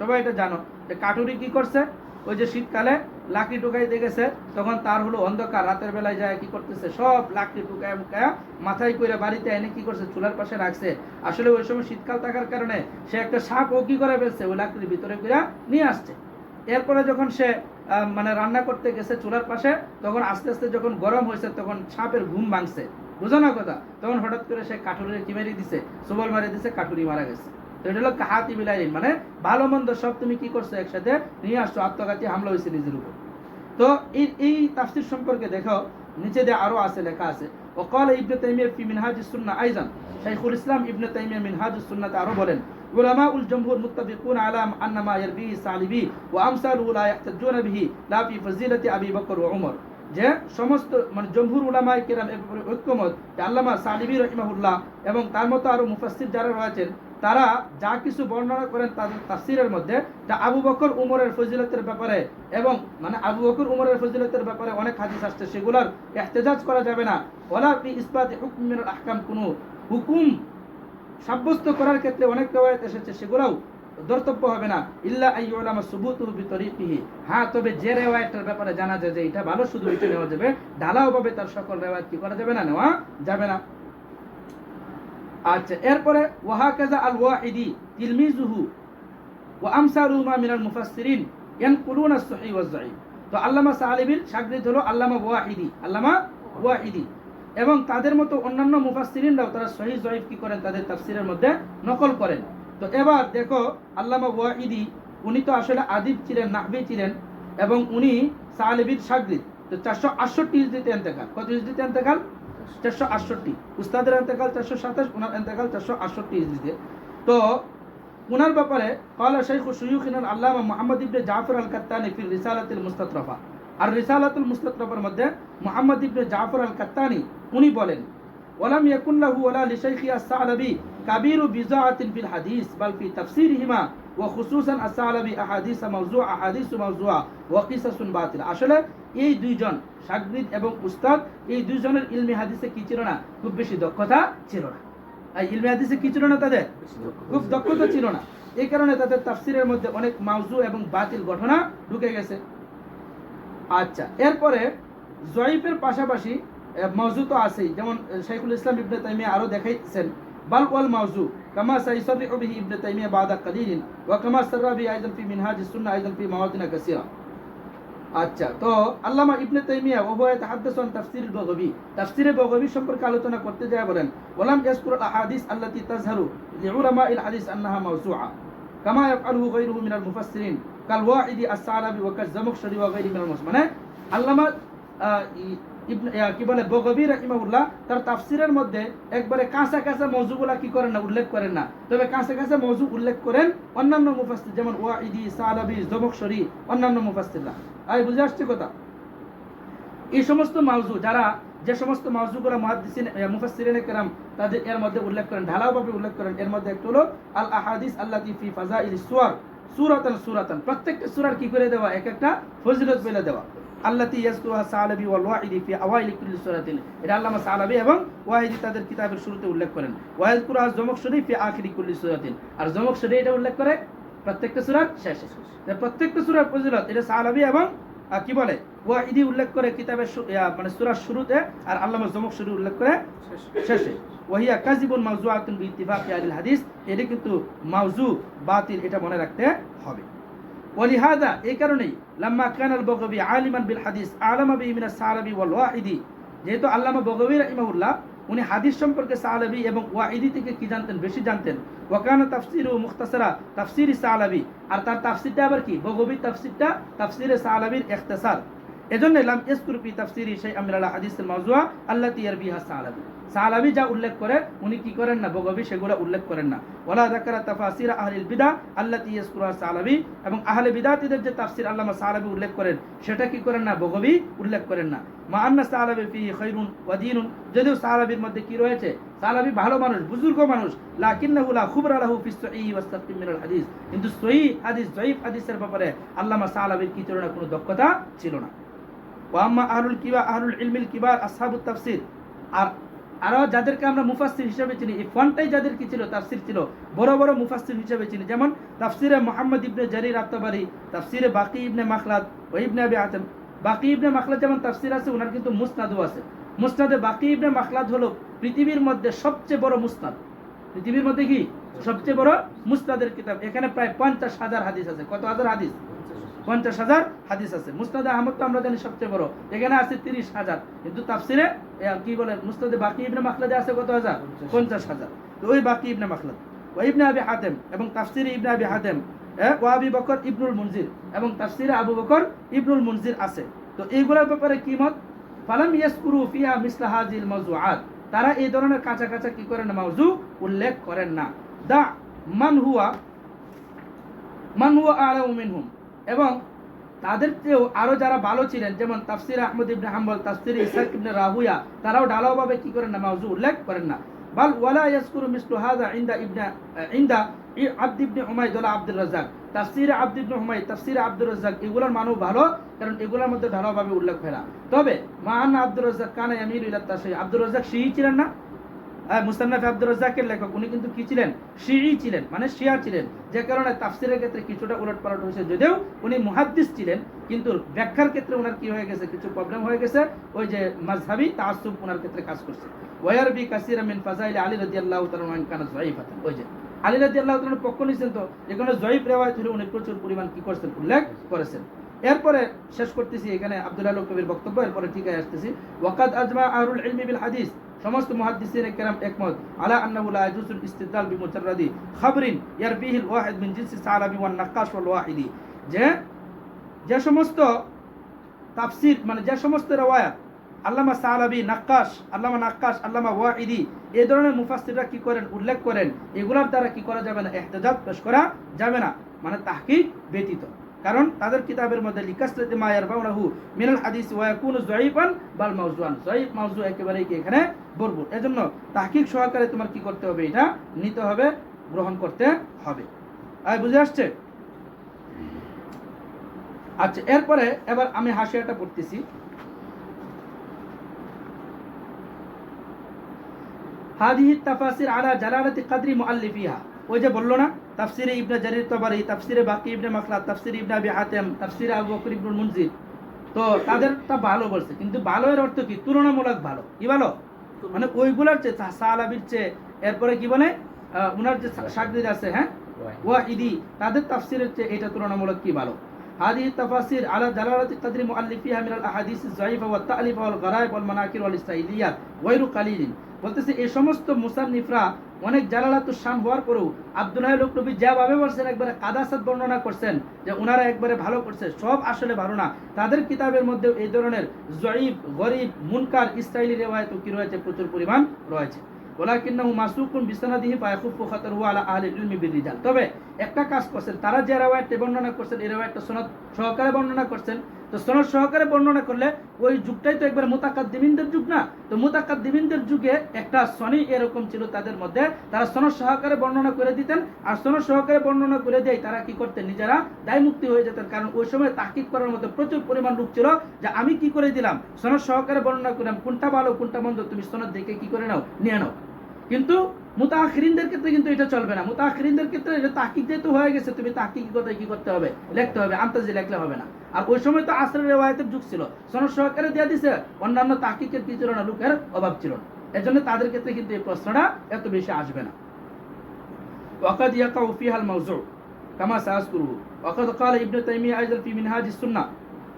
A: সবাই এটা জানো যে কাঠুরি কি করছে, ওই যে শীতকালে লাকড়ি টুকাইতে গেছে তখন তার হলো অন্ধকার, রাতের বেলায় যায় কি করতেছে, সব লাকড়ি টুকায় মুকায়া মাথায় করে বাড়িতে এনে কি করছে, চুলার পাশে রাখছে। আসলে ওই সময় শীতকাল থাকার কারণে সে একটা সাপ ও কি করে ফেলছে, ওই লাকড়ির ভিতরে করে নিয়ে আসছে। এরপরে যখন সে মানে রান্না করতে গেছে চুলার পাশে, তখন আস্তে আস্তে যখন গরম হয়েছে তখন সাপের ঘুম ভাঙছে, বুঝো না কথা, তখন হঠাৎ করে সে কাঠুরি কি মেরে দিছে, সবল মারে দিছে, কাঠুরি মারা গেছে। তো এটা হলো কাহাতিবিল ইলম, মানে ভালো মন্দ সব তুমি কি করছো একসাথে নিয়ে আসছো, আত্মঘাতী হামলা হয়েছে নিজের উপর। তো এই তাফসীর সম্পর্কে দেখো নিচে দিয়ে আরো আছে, লেখা আছে وقال ابن تيمية في منهاج السنة أيضا, شيخ الإسلام ابن تيمية منهاج السنة আরো বলেন علماء الجمهور متفقون على أن ما يرويه الثعلبي وأمثاله لا يحتجون به لا في فضيلة أبي بكر وعمر, যে সমস্ত মানে জমহুর উলামায়ে কেরাম এর ব্যাপারে ঐক্যমত যে আল্লামা সালিবি রাহিমাহুল্লাহ এবং তার মতো আরো মুফাসসির যারা রয়েছেন তারা যা কিছু বর্ণনা করেন তাদের তাফসীরের মধ্যে তা আবু বকর উমরের ফজিলতের ব্যাপারে এবং মানে আবু বকর উমরের ফজিলতের ব্যাপারে অনেক হাদিস আসছে, সেগুলোর ইহতিজাজ করা যাবে না। ওয়ালা ফি ইসবাতি হুকম মিনাল আহকাম, কোনো হুকুম সাব্যস্ত করার ক্ষেত্রে অনেক riwayat এসেছে, সেগুলোও ধর্তব্য হবে না। ইল্লা আইয়ুলামা সুবুতুহু বিতরিকিহি, হ্যাঁ তবে যে রিওয়ায়াতের ব্যাপারে জানা যায় যে এটা ভালো শুধু এটা নেওয়া যাবে, ঢালাও ভাবে তার সকল রিওয়ায়াত কি করা যাবে না, নেওয়া যাবে না। আচ্ছা, এরপরে ওয়াহাকাযা আল ওয়াহিদি তিলমিজুহু ওয়া আমসালুহুমা মিনাল মুফাসসিরিন ইয়ানকুলুনা as-সহিহ ওয়াজ-যায়ীফ। তো আল্লামা সালিবির শাগরিদ হলো আল্লামা ওয়াহিদি এবং তাদের মতো অন্যান্য মুফাসসিরিনরাও তারা সহিহ যায়ীফ কি করেন তাদের তাফসীরের মধ্যে নকল করেন। তো এবার দেখো আল্লামা ওয়াহিদি উনি তো আসলে আদিব ছিলেন, নাহবি ছিলেন এবং উনি সালিবির শাগরিদ। তো 468 হিজরিতে ইন্তেকাল, কত হিজরিতে ইন্তেকাল? 468। উস্তাদের ইন্তেকাল 427, ওনার ইন্তেকাল 468 হিজরিতে। তো ওনার ব্যাপারে قال شيخ شيوخنا العلامة محمد بن جعفر القطاني في الرسالة المستطرفة, আর রিসালাতুল মুস্তাতরাফার মধ্যে মুহাম্মদ ইবনে জাফর আল কাত্তানি উনি বলেন ওয়ালাম ইয়াকুন লাহু ওয়ালা লিশাইখি আস-সালাবি কাবীরু বিজাআতিন ফিল হাদিস বাল ফি তাফসীরিহিমা ওয়া খুসুসান আস-সালাবি আহাদিস মাওযুআ ওয়া কিসাসুন বাতিল। আসলে এই দুইজন শাগরিদ এবং উস্তাদ, এই দুইজনের ইলমি হাদিসে কি ছিল না, খুব বেশি দক্ষতা ছিল না। এই ইলমি হাদিসে কি ছিল না, তাদের খুব দক্ষতা ছিল না। এই কারণে তাদের তাফসীরের মধ্যে অনেক মাওযু এবং বাতিল ঘটনা ঢুকে গেছে। আচ্ছা, এরপরে জয়ীফের পাশাপাশি মাওযু তো আছেই, যেমন শাইখুল ইসলাম ইবনে তাইমিয়া আরো দেখাইছেন বাল ওয়াল মাওযু কামা সাইসারিহু বিহি ইবনে তাইমিয়া বাদা কালিলিন ওয়া কামা সাররা বি আইদান ফি মিনহাজিস সুন্নাহ আইদান ফি মাওয়াতিন কাসীরা। আচ্ছা, তো আল্লামা ইবনে তাইমিয়া ওয়া ইয়াতাহাদ্দাসু আন তাফসীরিল বাগাবী, তাফসীরে বাগাবী সম্পর্কে আলোচনা করতে যায় বলেন ওয়ালাম ইয়াজকুরুল আহাদিস আল্লাতী তাজহারু লিউলামাইল হাদিস আন্নাহা মাওযুআ কামা ইয়াফআলুহু গায়রুহু মিনাল মুফাসসিরিন কাল ওয়াহিদি আস-সালাবি ওয়া কায-জামাখশরী ওয়া গায়রি মিনাল মানে আল্লামা ইবনে কি বলে বাগাবী রাহিমাহুল্লাহ তার তাফসীরের মধ্যে একবারে কাঁচা কাঁচা মওযুগুলা কি করেন না, উল্লেখ করেন না, তবে কাঁচা কাঁচা মওযু উল্লেখ করেন অন্যান্য মুফাসসির যেমন ওয়াহিদি, সালাবি, জামাখশরী, অন্যান্য মুফাসসিররা। আই বুঝে আসছে কথা? এই সমস্ত মাওযু যারা যে সমস্ত মাওযুগুলো মুহাদ্দিসিন মুফাসসিরিনে কেরাম তাদের এর মধ্যে উল্লেখ করেন, ঢালাওভাবে উল্লেখ করেন, এর মধ্যে একটা হলো আল আহাদিস আল্লাতী ফি ফাযাইলিস সুওয়ার সূরাতান, প্রত্যেকটা সূরার কি করে দেওয়া, এক একটা ফজিলত বলে দেওয়া। আল্লাতী ইয়াজকুরুহা সালাবি ওয়াল ওয়াহিদি ফি আওয়াইলি কুল্লি সূরাতিন, এটা আল্লামা সালাবি এবং ওয়াহিদি তাদের কিতাবের শুরুতে উল্লেখ করেন। ওয়াজকুরুহা জামাখশরী ফি আখিরি কুল্লি সূরাতিন, আর জামাখশরী এটা উল্লেখ করে প্রত্যেকটা সূরার শেষে। প্রত্যেকটা সূরার ফজিলত এটা সালাবি এবং কি বলে ওয়াহিদি উল্লেখ করে কিতাবের মানে সূরার শুরুতে, আর আল্লামা জামাখশরী উল্লেখ করে শেষে। ওয়াহিয়া কাযিবুন মাওযুআতুন বিইত্তিফাকি আহলিল হাদিস, এটা কিন্তু মাওযু বাতিল, এটা মনে রাখতে হবে। ওয়ালিহাদা, এই কারণেই লাম্মা কানাল বাগাবী আলিমান বিল হাদিস আলামা বিহি মিনাস সালাবি ওয়াল ওয়াহিদি, যেহেতু আল্লামা বাগাবী রাহিমাহুল্লাহ উনি হাদিস সম্পর্কে সালাবি এবং ওয়াহিদি থেকে কি জানতেন, বেশি জানতেন। ওয়া কানা তাফসীরুহু মুখতাসারা তাফসীরি সালাবি, আর তার তাফসীরটা আবার কি, বাগাবীর তাফসীরটা তাফসীরে সালাবির ইখতিসার। এজন্য লাম ইয়াজকুর ফি তাফসীরি শাইআন মিনাল হাদিসিল মাওযুআ আল্লাতী ইয়ারবিহা সালাবি, সালাবি যা উল্লেখ করে উনি কি করেন না, বাগাবী সেগুলো উল্লেখ করেন না। ওয়ালা যাকারা তাফাসির আহলিল বিদআ আল্লাতী ইয়াজকুরুহা সালাবি, এবং আহলে বিদআতীদের যে তাফসীর আল্লামা সালাবি উল্লেখ করেন সেটা কি করেন না, বাগাবী উল্লেখ করেন না। মা আন্না সালাবি ফিহি খায়রুন ওয়া দীনুন, যদিও সালাবির মধ্যে কি রয়েছে, সালাবি ভালো মানুষ, বুজুর্গ মানুষ, লাকিন্নাহু লা খুবরা লাহু ফিস সহিহ ওয়াস সাকিম মিনাল হাদিস, কিন্তু সহিহ হাদিস যায়ীফ হাদিসের ব্যাপারে আল্লামা সালাবির কি ছিল না, কোনো দক্ষতা ছিল না। ওয়া আম্মা আহলুল ইলমিল কিবার আসহাবুত তাফসীর, আর আরো যাদেরকে আমরা মুফাসসির হিসেবে চিনি, এই ফন্টটাই যাদের কি ছিল, তাফসীর ছিল, বড় বড় মুফাসসির হিসেবে চিনি, যেমন তাফসীরে মুহাম্মদ ইবনে জারির আত-তাবারি, তাফসীরে বাকি ইবনে মাখলাদ ও ইবনে আবি হাতিম। বাকি ইবনে মাখলাদ যেমন তাফসীর আছে, ওনার কিন্তু মুসনাদও আছে। মুসনাদে বাকি ইবনে মাখলাদ হলো পৃথিবীর মধ্যে সবচেয়ে বড় মুসনাদ, পৃথিবীর মধ্যে কি সবচেয়ে বড় মুসনাদের কিতাব। এখানে প্রায় 50,000 হাদিস আছে। কত হাজার হাদিস? 50,000 হাদিস আছে। মুসনাদে আহমদ তো আমরা জানি সবচেয়ে বড়, এখানে আছে 30,000, কিন্তু তাফসীরে কি বলে মুসনাদে বাকি ইবনে মাখলাদে আছে কত হাজার? 50,000। তো ওই বাকি ইবনে মাখলাদ ওয়া ইবনে আবি হাতেম এবং তাফসিরে ইবনে আবি হাতেম, ওয়া আবি বকর ইবনুল মুনজির এবং তাফসিরে আবু বকর ইবনুল মুনজির আছে। তো এইগুলোর ব্যাপারে কি মত? ফালাম ইয়াসকুরু ফিহা মিসলা হাযিল মাওযুআত, তারা এই ধরনের কাঁচা কাঁচা কি করেন না, মাওযু উল্লেখ করেন না। দা মান হুয়া আলামু মিনহুম, এবং তাদের চেয়েও আরো যারা ভালো ছিলেন, যেমন তাফসির আহমদ ইবনে হাম্বল, তাফসির ইসহাক ইবনে রাহুয়া, তারাও ঢালাওভাবে কি করেন না, মাওযু উল্লেখ করেন না। বাল ওয়ালা ইয়াসকুরু মিসলু হাযা ইনদা আব্দ ইবনে হুমায়দ ওয়া আব্দুর রাজ্জাক, তাফসির আব্দ ইবনে হুমায়দ, তাফসির আব্দুর রাজ্জাক, এগুলোর মানও ভালো, কারণ এগুলোর মধ্যে ঢালাওভাবে উল্লেখ হয় না। তবে মা আন্না আব্দুর রাজ্জাক কানা ইয়ামিলু ইলা তাশাইয়্যুর, আব্দুর রাজ্জাক শিই ছিলেন না, মুস্তান্নাফ আব্দুর রাজ্জাকের লেখক, উনি কিন্তু কি ছিলেন, শিই ছিলেন, মানে শিয়া ছিলেন, যে কারণে তাফসিরের ক্ষেত্রে কিছুটা উলটপালট হয়েছে। যদিও উনি মুহাদ্দিস ছিলেন, কিন্তু ব্যাখ্যার ক্ষেত্রে ওনার কি হয়ে গেছে, কিছু প্রবলেম হয়ে গেছে, ওই যে মাযহাবী তাআসসুব ওনার ক্ষেত্রে কাজ করছে। ওয়ারবি কাসীরা মিন ফাযাইল আলী রাদিয়াল্লাহু তাআলা আনহু কানা যায়ীফাতান, ওই যে আলী রাদিয়াল্লাহু তাআলা পক্ষ নিছেন, তো এখানে যায়ীফ রিওয়ায়াত হলে উনি প্রচুর পরিমাণ কি করেছেন, উল্লেখ করেছেন। এরপরে শেষ করতেছি এখানে আব্দুল আল কবির বক্তব্য, এরপরে ঠিক আসতেছি। ওয়াকাদ আজমা আহলুল ইলমি বিল হাদিস, সমস্ত মুহাদ্দিসিনে কেরাম একমত, আলা আন্নাহু লা ইয়াজুজুল ইস্তিদলাল বিমুজাররাদি খাবরিন ইয়ারবিহিল ওয়াহিদ মিন জিনসি সালাবি ওয়ান নাক্কাশ ওয়াল ওয়াহিদি, যে সমস্ত তাফসীর, মানে যে সমস্ত riwayat আল্লামা সালাবি, নাক্কাশ, আল্লামা ওয়াহিদি, এই ধরনের মুফাসসিররা কি করেন, উল্লেখ করেন, এগুলোর দ্বারা কি করা যাবে না, ইহতিজাজ পেশ করা যাবে না, মানে তাহকিক ব্যতীত। কারণ তাদের কিতাবের মধ্যে লিকাসরাতি মা ইয়ারবাউনাহু মিনাল হাদিস ওয়া ইয়াকুনু যায়ীফান বাল মাওযুআন, যায়ীফ মাওযু একেবারেই কি এখানে বরবর। এজন্য তাহকিক সহকারে তোমার কি করতে হবে, এটা নিতে হবে, গ্রহণ করতে হবে। আর বুঝে আসছে? আচ্ছা, এরপরে এবার আমি হাসিয়াটা পড়তেছি। হাদিহি তাফাসির আলা জালালাতি কদরি মুআল্লিফিহা, ওই যে বললো না, তাফসিরে ইবনে জারির তাবারি, তাফসিরে বাকি ইবনে মাখলাদ, তাফসিরে ইবনে আবি হাতেম, তাফসিরে আবু বকর ইবনুল মুনজির, তো তাদেরটা ভালো বলছে, কিন্তু ভালো এর অর্থ কি, তুলনামূলক ভালো। কি ভালো, মানে ওইগুলার চেয়ে, সাহালাবির চেয়ে, এরপরে কি বলে উনার যে শাগরিদ আছে, হ্যাঁ, ওয়াহিদি, তাদের তাফসিরের চেয়ে এটা তুলনামূলক কি ভালো। হাদিহি তাফাসির আলা জালালাতি কদরি মুআল্লিফিহা মিনাল আহাদিস আয-যায়ীফা ওয়াত তা'লিফা ওয়াল গরায়েব ওয়াল মানাকির ওয়াল ইসরাঈলিয়াত ওয়াইরু কালিলিন, বলতেছে এই সমস্ত মুসান্নিফরা অনেক জালালাতুশ শান হওয়ার পরেও আব্দুল্লাহ লুকনবী যেভাবে বলছেন, একবারে কাদাসাত বর্ণনা করছেন যে ওনারা একবারে ভালো করছে, সব আসলে ভালো না। তাদের কিতাবের মধ্যে এই ধরনের যায়ীফ, গরীব, মুনকার, ইসরাঈলি রিওয়ায়াতও কি রয়েছে, প্রচুর পরিমাণ রয়েছে। ওয়ালাকিন্নাহু মাসুকুন বিসানাদিহি ফায়াখুফু খাতারহু আলা আহলিল ইলমি বিররিজাল, তবে একটা কাজ করছেন, তারা যে রিওয়ায়াতটি বর্ণনা করছেন, এই রিওয়ায়াতটা সনদ সহকারে বর্ণনা করছেন। তো সনদ সহকারে বর্ণনা করলে ওই যুগটাই তো একবার মুতাকাদ্দিমিনদের যুগ না, তো মুতাকাদ্দিমিনদের যুগে একটা সনি এরকম ছিল তাদের মধ্যে, তারা সনদ সহকারে বর্ণনা করে দিতেন, আর সনদ সহকারে বর্ণনা করে দিয়ে তারা কি করতেন, নিজেরা দায় মুক্তি হয়ে যেতেন। কারণ ওই সময় তাহকিক করার মতো প্রচুর পরিমাণ লোক ছিল, যে আমি কি করে দিলাম, সনদ সহকারে বর্ণনা করলাম, কোনটা ভালো কোনটা মন্দ তুমি সনদ দেখে কি করে নাও, নিয়ে নাও। কিন্তু মুতাআখিরিনদের ক্ষেত্রে কিন্তু এটা চলবে না। মুতাআখিরিনদের ক্ষেত্রে এটা তাহকিক যেহেতু হয়ে গেছে, তুমি তাহকিক কথায় কি করতে হবে, লিখতে হবে, আন্তাজি লিখলে হবে না। আর ওই সময় তো আসরের রিওয়ায়াতের যুগ ছিল, সনদ সহকারে দিয়ে দিছে, অন্যান্য তাহকিকের কি ছিল না, লোকের অভাব ছিল না, এজন্য তাদের ক্ষেত্রে কিন্তু এই প্রশ্নটা এত বেশি আসবে না। ওয়াকাদ ইয়াকাউ ফিহাল মাওযু কামা সায়াজকুরু, ওয়াকাদ ক্বালা ইবনে তাইমিয়া আইযান ফি মিনহাজিস সুন্নাহ,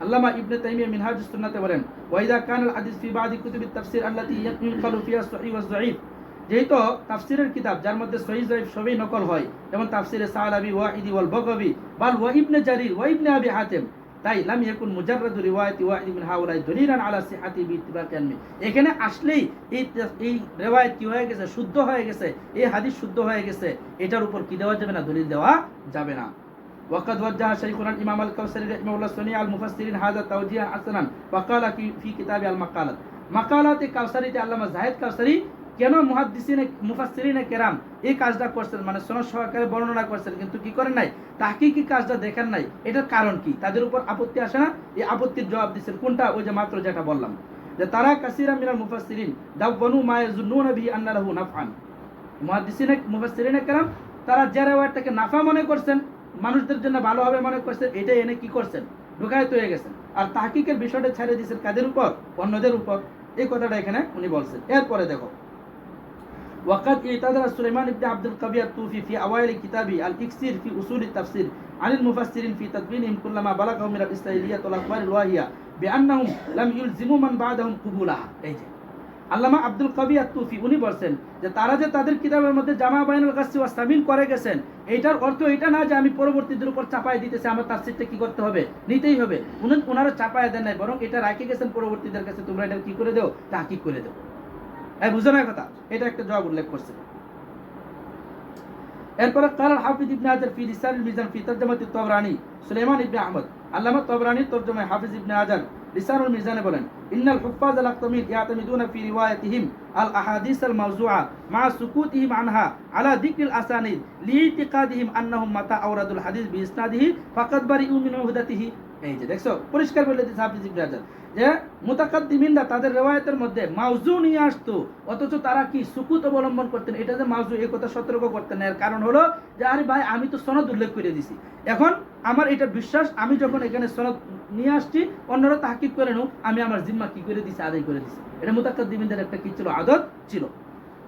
A: আল্লামা ইবনে তাইমিয়া মিনহাজুস সুন্নাহতে বলেন, ওয়া ইযা কানাল হাদিস ফি বাদি কুতুবিত তাফসীর আল্লাতী ইয়ানকালু ফিহা সহিহ ওয়া যায়ীফ, যেহেতু তাফসিরের কিতাব যার মধ্যে সহিহ যায়ীফ সবই নকল হয়, যেমন তাফসিরে সালাবি, ওয়াহিদি ওয়াল বাগাবি, বাল ওয়া ইবনে জারির ওয়া ইবনে আবি হাতেম, তাই লাম ইয়াকুন মুজাররাদু রিওয়ায়াতি ওয়াহিদ মিন হাউলাই দলিলান আলা সিহাতি বিইত্তিবাকি আনমি, এখানে আসলেই এই রিওয়ায়াত কি হয়ে গেছে, শুদ্ধ হয়ে গেছে, এই হাদিস শুদ্ধ হয়ে গেছে, এটার উপর কি দেওয়া যাবে না, দলিল দেওয়া যাবে না। وقد وجه شيخنا الإمام الكوثري رحمه الله صنيع المفسرين هذا توجيها حسنا وقال في كتاب المقالات، মাকালাত কাউসারিতে আল্লামা জাহিদ কাউসারি কেন মুফাসসিরিনে কেরাম এই কাজটা করছেন, মানে সনদ সহকারে বর্ণনা করছেন, কিন্তু কি করেন নাই, তাহকিকি কাজটা দেখেন নাই, এটার কারণ কি, তাদের উপর আপত্তি আসে না, এই আপত্তির জবাব দিচ্ছেন কোনটা, ওই যে মাত্র যেটা বললাম, যে তারা কাসীরা মিনাল মুফাসসিরিন দাওয়ানু মা ইয়াজুন্নুনা বিহি আন্না লাহু নাফআন, মুফাসসিরিনে কেরাম তারা যে রিওয়ায়াতটাকে নাফা মনে করছেন, মানুষদের জন্য ভালো হবে মনে করছেন, এটা এনে কি করছেন, ঢুকায়িত হয়ে গেছেন, আর তাহকিকের বিষয়টা ছেড়ে দিয়েছেন কাদের উপর, অন্যদের উপর। এই কথাটা এখানে উনি বলছেন। এরপরে দেখো, ওয়াকাদ ইতাদারা সুলাইমান ইবনে আব্দুল কবি আত-তুফি ফি আওয়াইল কিতাবি আল-ইকসির ফি উসুল আত-তাফসির আনিল মুফাসসিরিন ফি তাদবিনহিম কুল্লামা বালাগাহুম মিনাল ইসরাঈলিয়াত ওয়াল আখবার ওয়াল ওয়াহিয়া বিআন্নাহুম লাম ইলজিমু মান বা'দাহুম কুবুলাহা। এই যে আল্লামা আব্দুল কবি আত-তুফি উনি বলছেন যে তারা যে তাদের কিতাবের মধ্যে জামা বাইনুল গাসসি ওয়াস তামিন করে গেছেন, এইটার অর্থ এটা না যে আমি পরবর্তীদের উপর চাপায় দিতেছি আমার তাফসীরটা কি করতে হবে, নিতেই হবে। ওনারা চাপায় দেন নাই, বরং এটা রাখে গেছেন পরবর্তীদের কাছে, তোমরা এটা কি করে দাও, তাহকিক করে দাও। বুঝো না কথা, এটা একটা জবাব উল্লেখ করছে। এরপরে قال الحافظ ابن حجر في لسان الميزان في ترجمة الطبراني سليمان ابن احمد আল্লামা তবরানীর তরজমায় হাফিজ ইবনে হাজার লিসানুল মিজানে বলেন, ইন্নাল হুফাজ আল আকতামিন ইয়াতামিদুনা ফি রিওয়ায়াতিহিম আল আহাদিস আল মাওজুআ মা সুকুতিহিম আনহা আলা যিকরিল আসানিদ লিইতিকাদিহিম আন্নাহুম মাতা আওরাদুল হাদিস বিইসনাদিহি ফাকাদ বারিউ মিন উহদাতিহি। এই যে দেখছো, পরিষ্কার বলে দিয়েছে হাফিজ ইবনে হাজার যে মুতাকাদ্দিমিনরা তাদের রিওয়ায়াতের মধ্যে মাউজু নিয়ে আসতো, অথচ তারা কি সুকুত অবলম্বন করতেন। এটা যে মাউজু, এই কথা সতর্ক করতেন। এর কারণ হলো যে আরে ভাই, আমি তো সনদ উল্লেখ করে দিছি, এখন আমার এটা বিশ্বাস, আমি যখন এখানে সনদ নিয়ে আসছি অন্যরা তাহকিক করে নো, আমি আমার জিম্মা কি করে দিছি, আদায় করে দিছি। এটা মুতাকাদ্দিমিনদের একটা কি ছিল, আদত ছিল।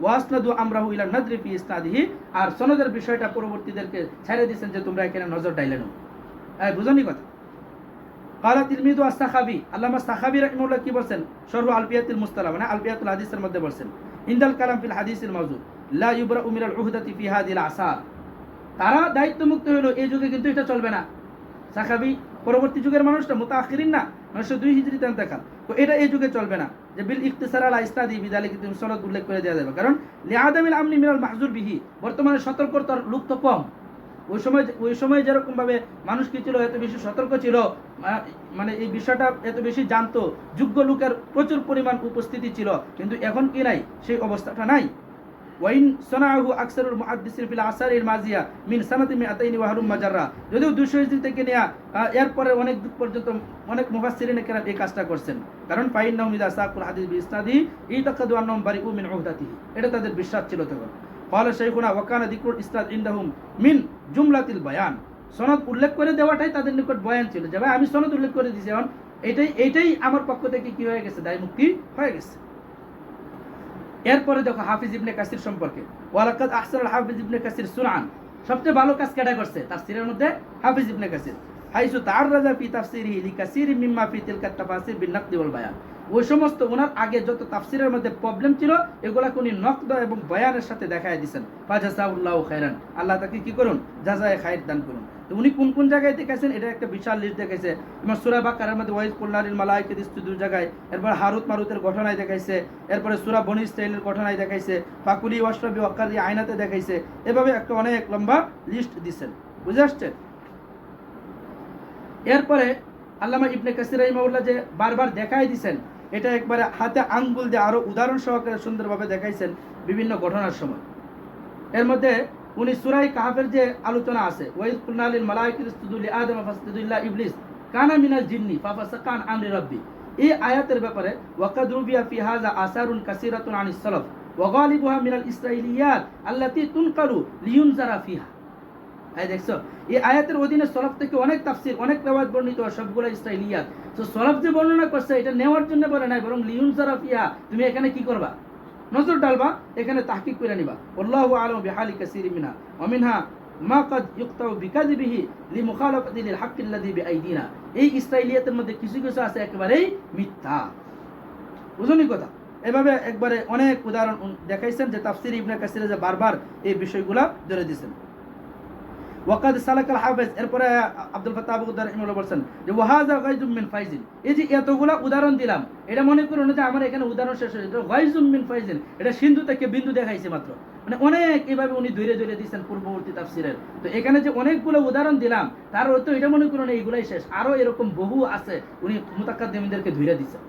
A: ওয়াসনাদু আমরাহু ইলা নাদরি ফি ইসনাদিহি, আর সনদের বিষয়টা পরবর্তীদেরকে ছেড়ে দিয়েছেন যে তোমরা এখানে নজর ডাইলে নাও। বুঝনি কথা। قال তিলমিযু আস-সাখাবী, আল্লামা সাখাবী রাহিমাহুল্লাহ কি বলেন, শরহু আলফিয়াতুল মুস্তালাহ মানে আলফিয়াতুল হাদিসের মধ্যে বলেন, ইনদাল কালাম ফিল হাদিসিল মাওযু লা ইউবরাউ মিনাল উহদাতি ফি হাযিল আসার। তারা দায়িত্ব মুক্ত হলো, এই যুগে কিন্তু এটা চলবে না। সাখাবী পরবর্তী যুগের মানুষটা, মুতাআখিরিন না, 902 হিজরিতে ইন্তেকাল, তো এটা এই যুগে চলবে না যে বিল ইখতিসার আলা ইসনাদি বিযালিক তুমি সনদ উল্লেখ করে দেওয়া যাবে। কারণ লিআদামিল আমনি মিনাল মাহজুর বিহি, বর্তমানে সতর্কতার লোক তো কম। ওই সময় যেরকম ভাবে মানুষ কি ছিল, এত বেশি সতর্ক ছিল, মানে এই বিষয়টা এত বেশি জানতো, যোগ্য লোকের প্রচুর পরিমাণ উপস্থিতি ছিল, কিন্তু এখন কি নাই, সেই অবস্থাটা নাই। ওয়াইন সনাহু আকসারুল মুহাদ্দিসিন ফিল আসারিল মাজিয়া মিন সানাতি 200 ওয়া হারুম মাজাররা, যদিও 200 হিজরি থেকে নেয়া এরপরে অনেক যুগ পর্যন্ত অনেক মুফাসসিরিনে কেরাম এই কাজটা করছেন। কারণ ফাইন্নাহুম ইযা সাকুল হাদিস বিইসনাদিহি ইতাকাদু আন্নাহুম বারিউ মিন উহদাতিহি, এটা তাদের বিশ্বাস ছিল তখন। ক্বালা শাইখুনা ওয়া কানা যিকরুল ইসনাদ ইনদাহুম মিন জুমলাতিল বায়ান, সনদ উল্লেখ করে দেওয়াটাই তাদের নিকট বয়ান ছিল, যে ভাই আমি সনদ উল্লেখ করে দিয়েছি, এখন এইটাই আমার পক্ষ থেকে কি হয়ে গেছে, দায় মুক্তি হয়ে গেছে। এরপরে দেখো হাফিজ ইবনে কাসির সম্পর্কে, ওয়ালাকাদ আহসানাল হাফিজ ইবনে কাসির সুনআন, সবচেয়ে ভালো কাজ কেডা করছে তাফসীরের মধ্যে, হাফিজ ইবনে কাসির। হাইসু তাআররাজা ফি তাফসীরিহি লিকাসীরি মিম্মা ফি তিলকা তাফাসীর বিন নাকদি ওয়াল বায়ান, ওই সমস্ত ওনার আগে যত তাফসীরের মধ্যে প্রবলেম ছিল এগুলা উনি নকদ এবং বয়ানের সাথে দেখায় দিয়েছেন। ফাজাসাউল্লাহু খাইরান, আল্লাহ তাকে কি করুন, জাযায়ে খায়র দান করুন। তো উনি কোন কোন জায়গায় দেখাইছেন, এটা একটা বিশাল লিস্ট দেখাইছে। যেমন সূরা বাকারার মধ্যে ওয়াইজ কুল্লালিল মালাইকাতি ইসজুদু জায়গায়, এরপর হারুত মারুতের ঘটনায় দেখাইছে, এরপরে সূরা বনী ইসরাঈলের ঘটনায় দেখাইছে, ফাকুলি ওয়াশরাবি ওয়াকারি আইনাতে দেখাইছে, এভাবে একটা অনেক লম্বা লিস্ট দিয়েছেন। বুঝে আসছে? এরপরে আল্লামা ইবনে কাসির রাহিমাহুল্লাহ যে বারবার দেখাই দিয়েছেন, এটা একবারে হাতে আঙ্গুল দিয়ে আরো উদাহরণ সহকারে সুন্দরভাবে দেখাইছেন বিভিন্ন ঘটনার সময়। এর মধ্যে উনি সূরা কাহফের যে আলোচনা আছে, ওয়াইজ কুলনা লিল মালাইকাতি ইসজুদু লিআদম ফাসজুদু ইল্লা ইবলিস কানা মিনাল জিন্নি ফাফাসাকা আন আমরি রাব্বি, এই আয়াতের ব্যাপারে ওয়াকাদ রুবিয়া ফি হাযা আসারুন কাসীরাতুন আনিস সালাফ ওয়া গালিবুহা মিনাল ইসরাঈলিয়াত আল্লাতী তুনকালু লিয়ুনজারা ফিহা। দেখছো, এই আয়াতের অধীনে সলফ থেকে অনেক তাফসীর, অনেক রিওয়ায়াত বর্ণিত, সবগুলো ইসরাঈলিয়াত। তো সলফ যে বর্ণনা করছে এটা নেওয়ার জন্য বলে নাই, বরং লিয়ুনজারা ফিহা, তুমি এখানে কি করবা, নজর ডালবা, এখানে তাহকিক করে নিবা। আল্লাহু আ'লামু বিহালি কাসীরিন মিনহা ওয়া মিনহা মা কাদ ইউক্তাউ বিকাযিবিহি লিমুখালাফাতি লিল হাক্কিল্লাযী বিআইদিনা, এই ইসরাঈলিয়াতের মধ্যে কিছু কিছু আছে একেবারেই মিথ্যা। বুঝুনি কথা? এভাবে একবারে অনেক উদাহরণ দেখাইছেন যে তাফসীর ইবনে কাসির যে বারবার এই বিষয়গুলা ধরে দিয়েছেন। ওয়াকাদ সালাকাল হাফেজ, এরপরে আব্দুল ফাত্তাহ আবু গুদ্দার রাহিমাহুল্লাহ বলেন যে ওয়াহাযা গায়জুম মিন ফাইজিন, এই যে এতগুলা উদাহরণ দিলাম, এটা মনে করুন যে আমার এখানে উদাহরণ শেষ হয়ে যেত, গায়জুম মিন ফাইজিন, এটা সিন্ধু থেকে বিন্দু দেখাইছে মাত্র, মানে অনেক এইভাবে উনি ধীরে ধীরে দিয়েছেন পূর্ববর্তী তাফসীরের। তো এখানে যে অনেকগুলো উদাহরণ দিলাম, তার অর্থ এটা মনে করুন এইগুলাই শেষ, আরো এরকম বহু আছে, উনি মুতাকাদ্দিমিনদেরকে ধীরে দিয়েছেন।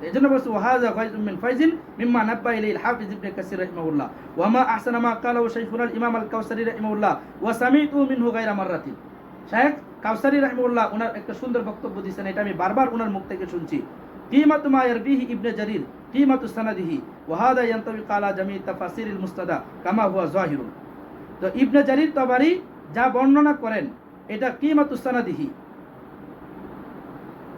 A: এজন্য বলছে ওয়াহাযা গায়জুম মিন ফাইজিন মিম্মা নাব্বা ইলাইহিল হাফিজ ইবনে কাসির রাহিমাহুল্লাহ ওয়া মা আহসানা মা ক্বালাহু শাইখুনাল ইমাম আল কাউসারী রাহিমাহুল্লাহ ওয়া সামি'তু মিনহু গায়রা মাররাতিন। শাইখ কাউসারী রাহিমাহুল্লাহ ওনার একটা সুন্দর বক্তব্য দিয়েছেন, এটা আমি বারবার ওনার মুখ থেকে শুনছি। কিমাতু মা ইয়ারবিহি ইবনে জারির কিমাতু সানাদিহি ওয়া হাদা ইয়ানতাবিকু আলা জামি' তাফাসিরিল মুস্তাদা কামা হুয়া যাহিরুন। তো ইবনে জারির তাবারি যা বর্ণনা করেন এটা কিমাতু সানাদিহি,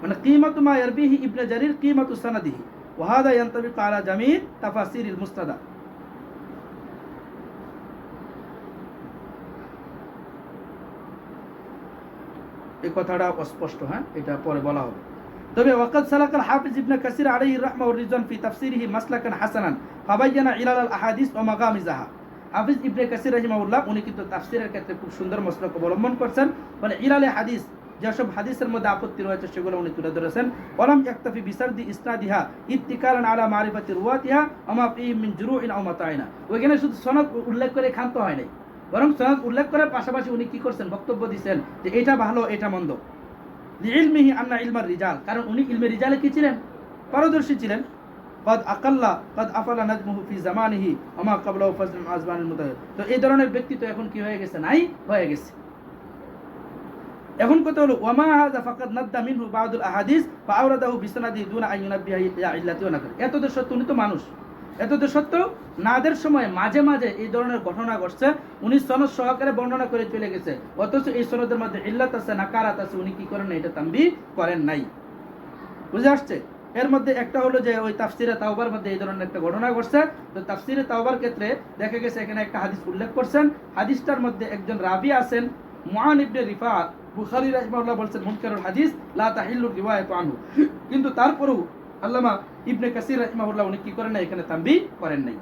A: মানে কিমাতু মা ইয়ারবিহি ইবনে জারির কিমাতু সানাদিহি ওয়া হাদা ইয়ানতাবিকু আলা জামি' তাফাসিরিল মুস্তাদা। এই কথাটা অস্পষ্ট, হ্যাঁ, এটা পরে বলা হবে। তবে ওয়াকাদ সালাকাল হাফিজ ইবনে কাসির আলাইহি রাহমা ওয়া রিজওয়ান ফি তাফসিরিহি মাসলাকান হাসানান ফাবায়্যানা ইলাল আল আহাদিস ওয়া মাগামিজাহা। হাফিজ ইবনে কাসির রাহিমাহুল্লাহ উনি কিন্তু তাফসিরের ক্ষেত্রে খুব সুন্দর মসলক অবলম্বন করছেন, মানে ইলালে হাদিস যেসব হাদিসের মধ্যে আপত্তি রয়েছে সেগুলো উনি তুলে ধরেছেন। ওয়ালাম ইয়াকতাফি বিসারদি ইসনাদিহা ইত্তিকালান আলা মারিফাতি রুওয়াতিহা ওয়া মা ফিহি মিন জুরুইন আও মাতাইনা। ওইখানে শুধু সনদ উল্লেখ করে ক্ষান্ত হয় নাই, বরং সনদ উল্লেখ করার পাশাপাশি উনি কি করছেন, বক্তব্য দিয়েছেন যে এটা ভালো এটা মন্দ। লিইলমিহি আন্না ইলমার রিজাল, কারণ উনি ইলমে রিজালে কি ছিলেন, পারদর্শী ছিলেন। قد আকাল্লা قد আফালা নাজমুহু ফি জামানিহি ওয়া মা ক্বাবলাহু ফাজলুন আজমানিল মুতাহাদ। তো এই ধরনের ব্যক্তি তো এখন কি হয়ে গেছে, নাই হয়ে গেছে। এখন কথা হলো ওয়া মা হাযা ফাকাদ নাদ্দা মিনহু বা'দুল আহাদিস ফাআওরাদাহু বিসনাদি দুনা আন ইউনাব্বিহা ইলা ইল্লাতি ওয়া নাকার। এত তো সত্য, উনি তো মানুষ, এত তো সত্য নাদের সময় মাঝে মাঝে এই ধরনের ঘটনা ঘটছে, উনি সনদ সহকারে বর্ণনা করে চলে গেছে, অথচ এই সনদের মধ্যে ইল্লাত আছে, নাকারাত আছে, উনি কি করেন না, এটা তানবীহ করেন নাই। বুঝে আসছে? এর মধ্যে একটা হলো যে ওই তাফসিরে তাওবার মধ্যে এই ধরনের একটা ঘটনা ঘটছে। তো তাফসিরে তাওবার ক্ষেত্রে দেখা গেছে এখানে একটা হাদিস উল্লেখ করছেন, হাদিসটার মধ্যে একজন রাবি আছেন মুআন ইবনে রিফাত, বুখারী রাহিমাহুল্লাহ বলছেন মুনকারুল হাদিস লা তাহিল্লু রিওয়ায়াতু আনহু, কিন্তু তারপরেও আল্লামা ইবনে কাসির রাহিমাহুল্লাহ উনি কি করেন না, এখানে তানবীহ করেন নাই।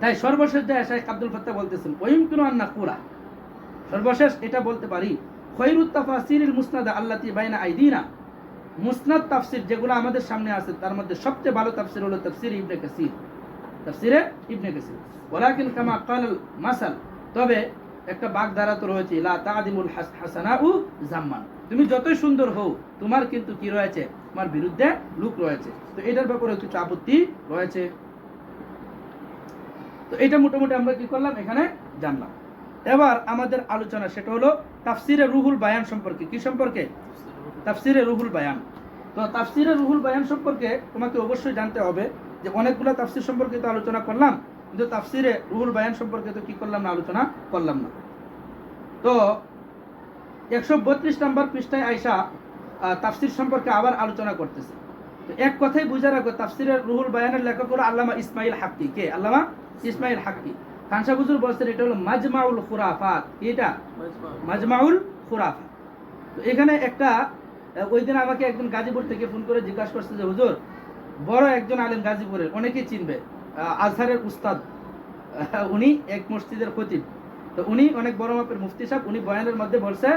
A: তাই সর্বশেষ যে শেখ আব্দুল ফাত্তাহ বলতেছেন ওয়াইমকিনু আন নাকুলা, সর্বশেষ এটা বলতে পারি খায়রুত তাফাসিরিল মুসনাদা আল্লাতী বাইনা আইদিনা, মুসনাদ তাফসির যেগুলো আমাদের সামনে আছে তার মধ্যে সবচেয়ে ভালো তাফসির হলো তাফসির ইবনে কাসির, তাফসিরে ইবনে কাসির। ওয়ালাকিন কামা ক্বালাল মাসাল, তবে একটা বাগধারা তো রয়েছে, লা তা'দিমুল হাসানাউ জাম্মান, তুমি যতই সুন্দর হও তোমার কিন্তু কি রয়েছে, তোমার বিরুদ্ধে লোক রয়েছে। তো এটার ব্যাপারে কিছু আপত্তি রয়েছে। তো এটা মোটামুটি আমরা কি করলাম, এখানে জানলাম। এবার আমাদের আলোচনা সেটা হলো তাফসিরে রুহুল বায়ান সম্পর্কে। কি সম্পর্কে? তাফসিরে রুহুল বায়ান। তো তাফসিরে রুহুল বায়ান সম্পর্কে তোমাকে অবশ্যই জানতে হবে যে অনেকগুলো তাফসির সম্পর্কে তো আলোচনা করলাম, কিন্তু তাফসিরে রুহুল বায়ান সম্পর্কে তো কি করলাম না, আলোচনা করলাম না। তো 132 নম্বর পৃষ্ঠায় আয়সা তাফসির সম্পর্কে আবার আলোচনা করতেছে। তো এক কথাই বুঝে রাখো, তাফসিরে রুহুল বায়ানের লেখক হলো আল্লামা ইসমাইল হাক্কি। কে? আল্লামা ইসমাইল হাক্কি। খানসা হুজুর বলছেন এটা হলো মাজমাউল খুরাফাত। এটা মাজমাউল খুরাফাত। তো এখানে একটা ওই দিন আমাকে একজন গাজীপুর থেকে ফোন করে জিজ্ঞাসা করছে যে হুজুর, বড় একজন আলেম গাজীপুরের, অনেকেই চিনবে, আজহারের উস্তাদ, উনি এক মসজিদের খতিব। তো উনি অনেক বড় মাপের মুফতি সাহেব, উনি বয়ানের মধ্যে বলছে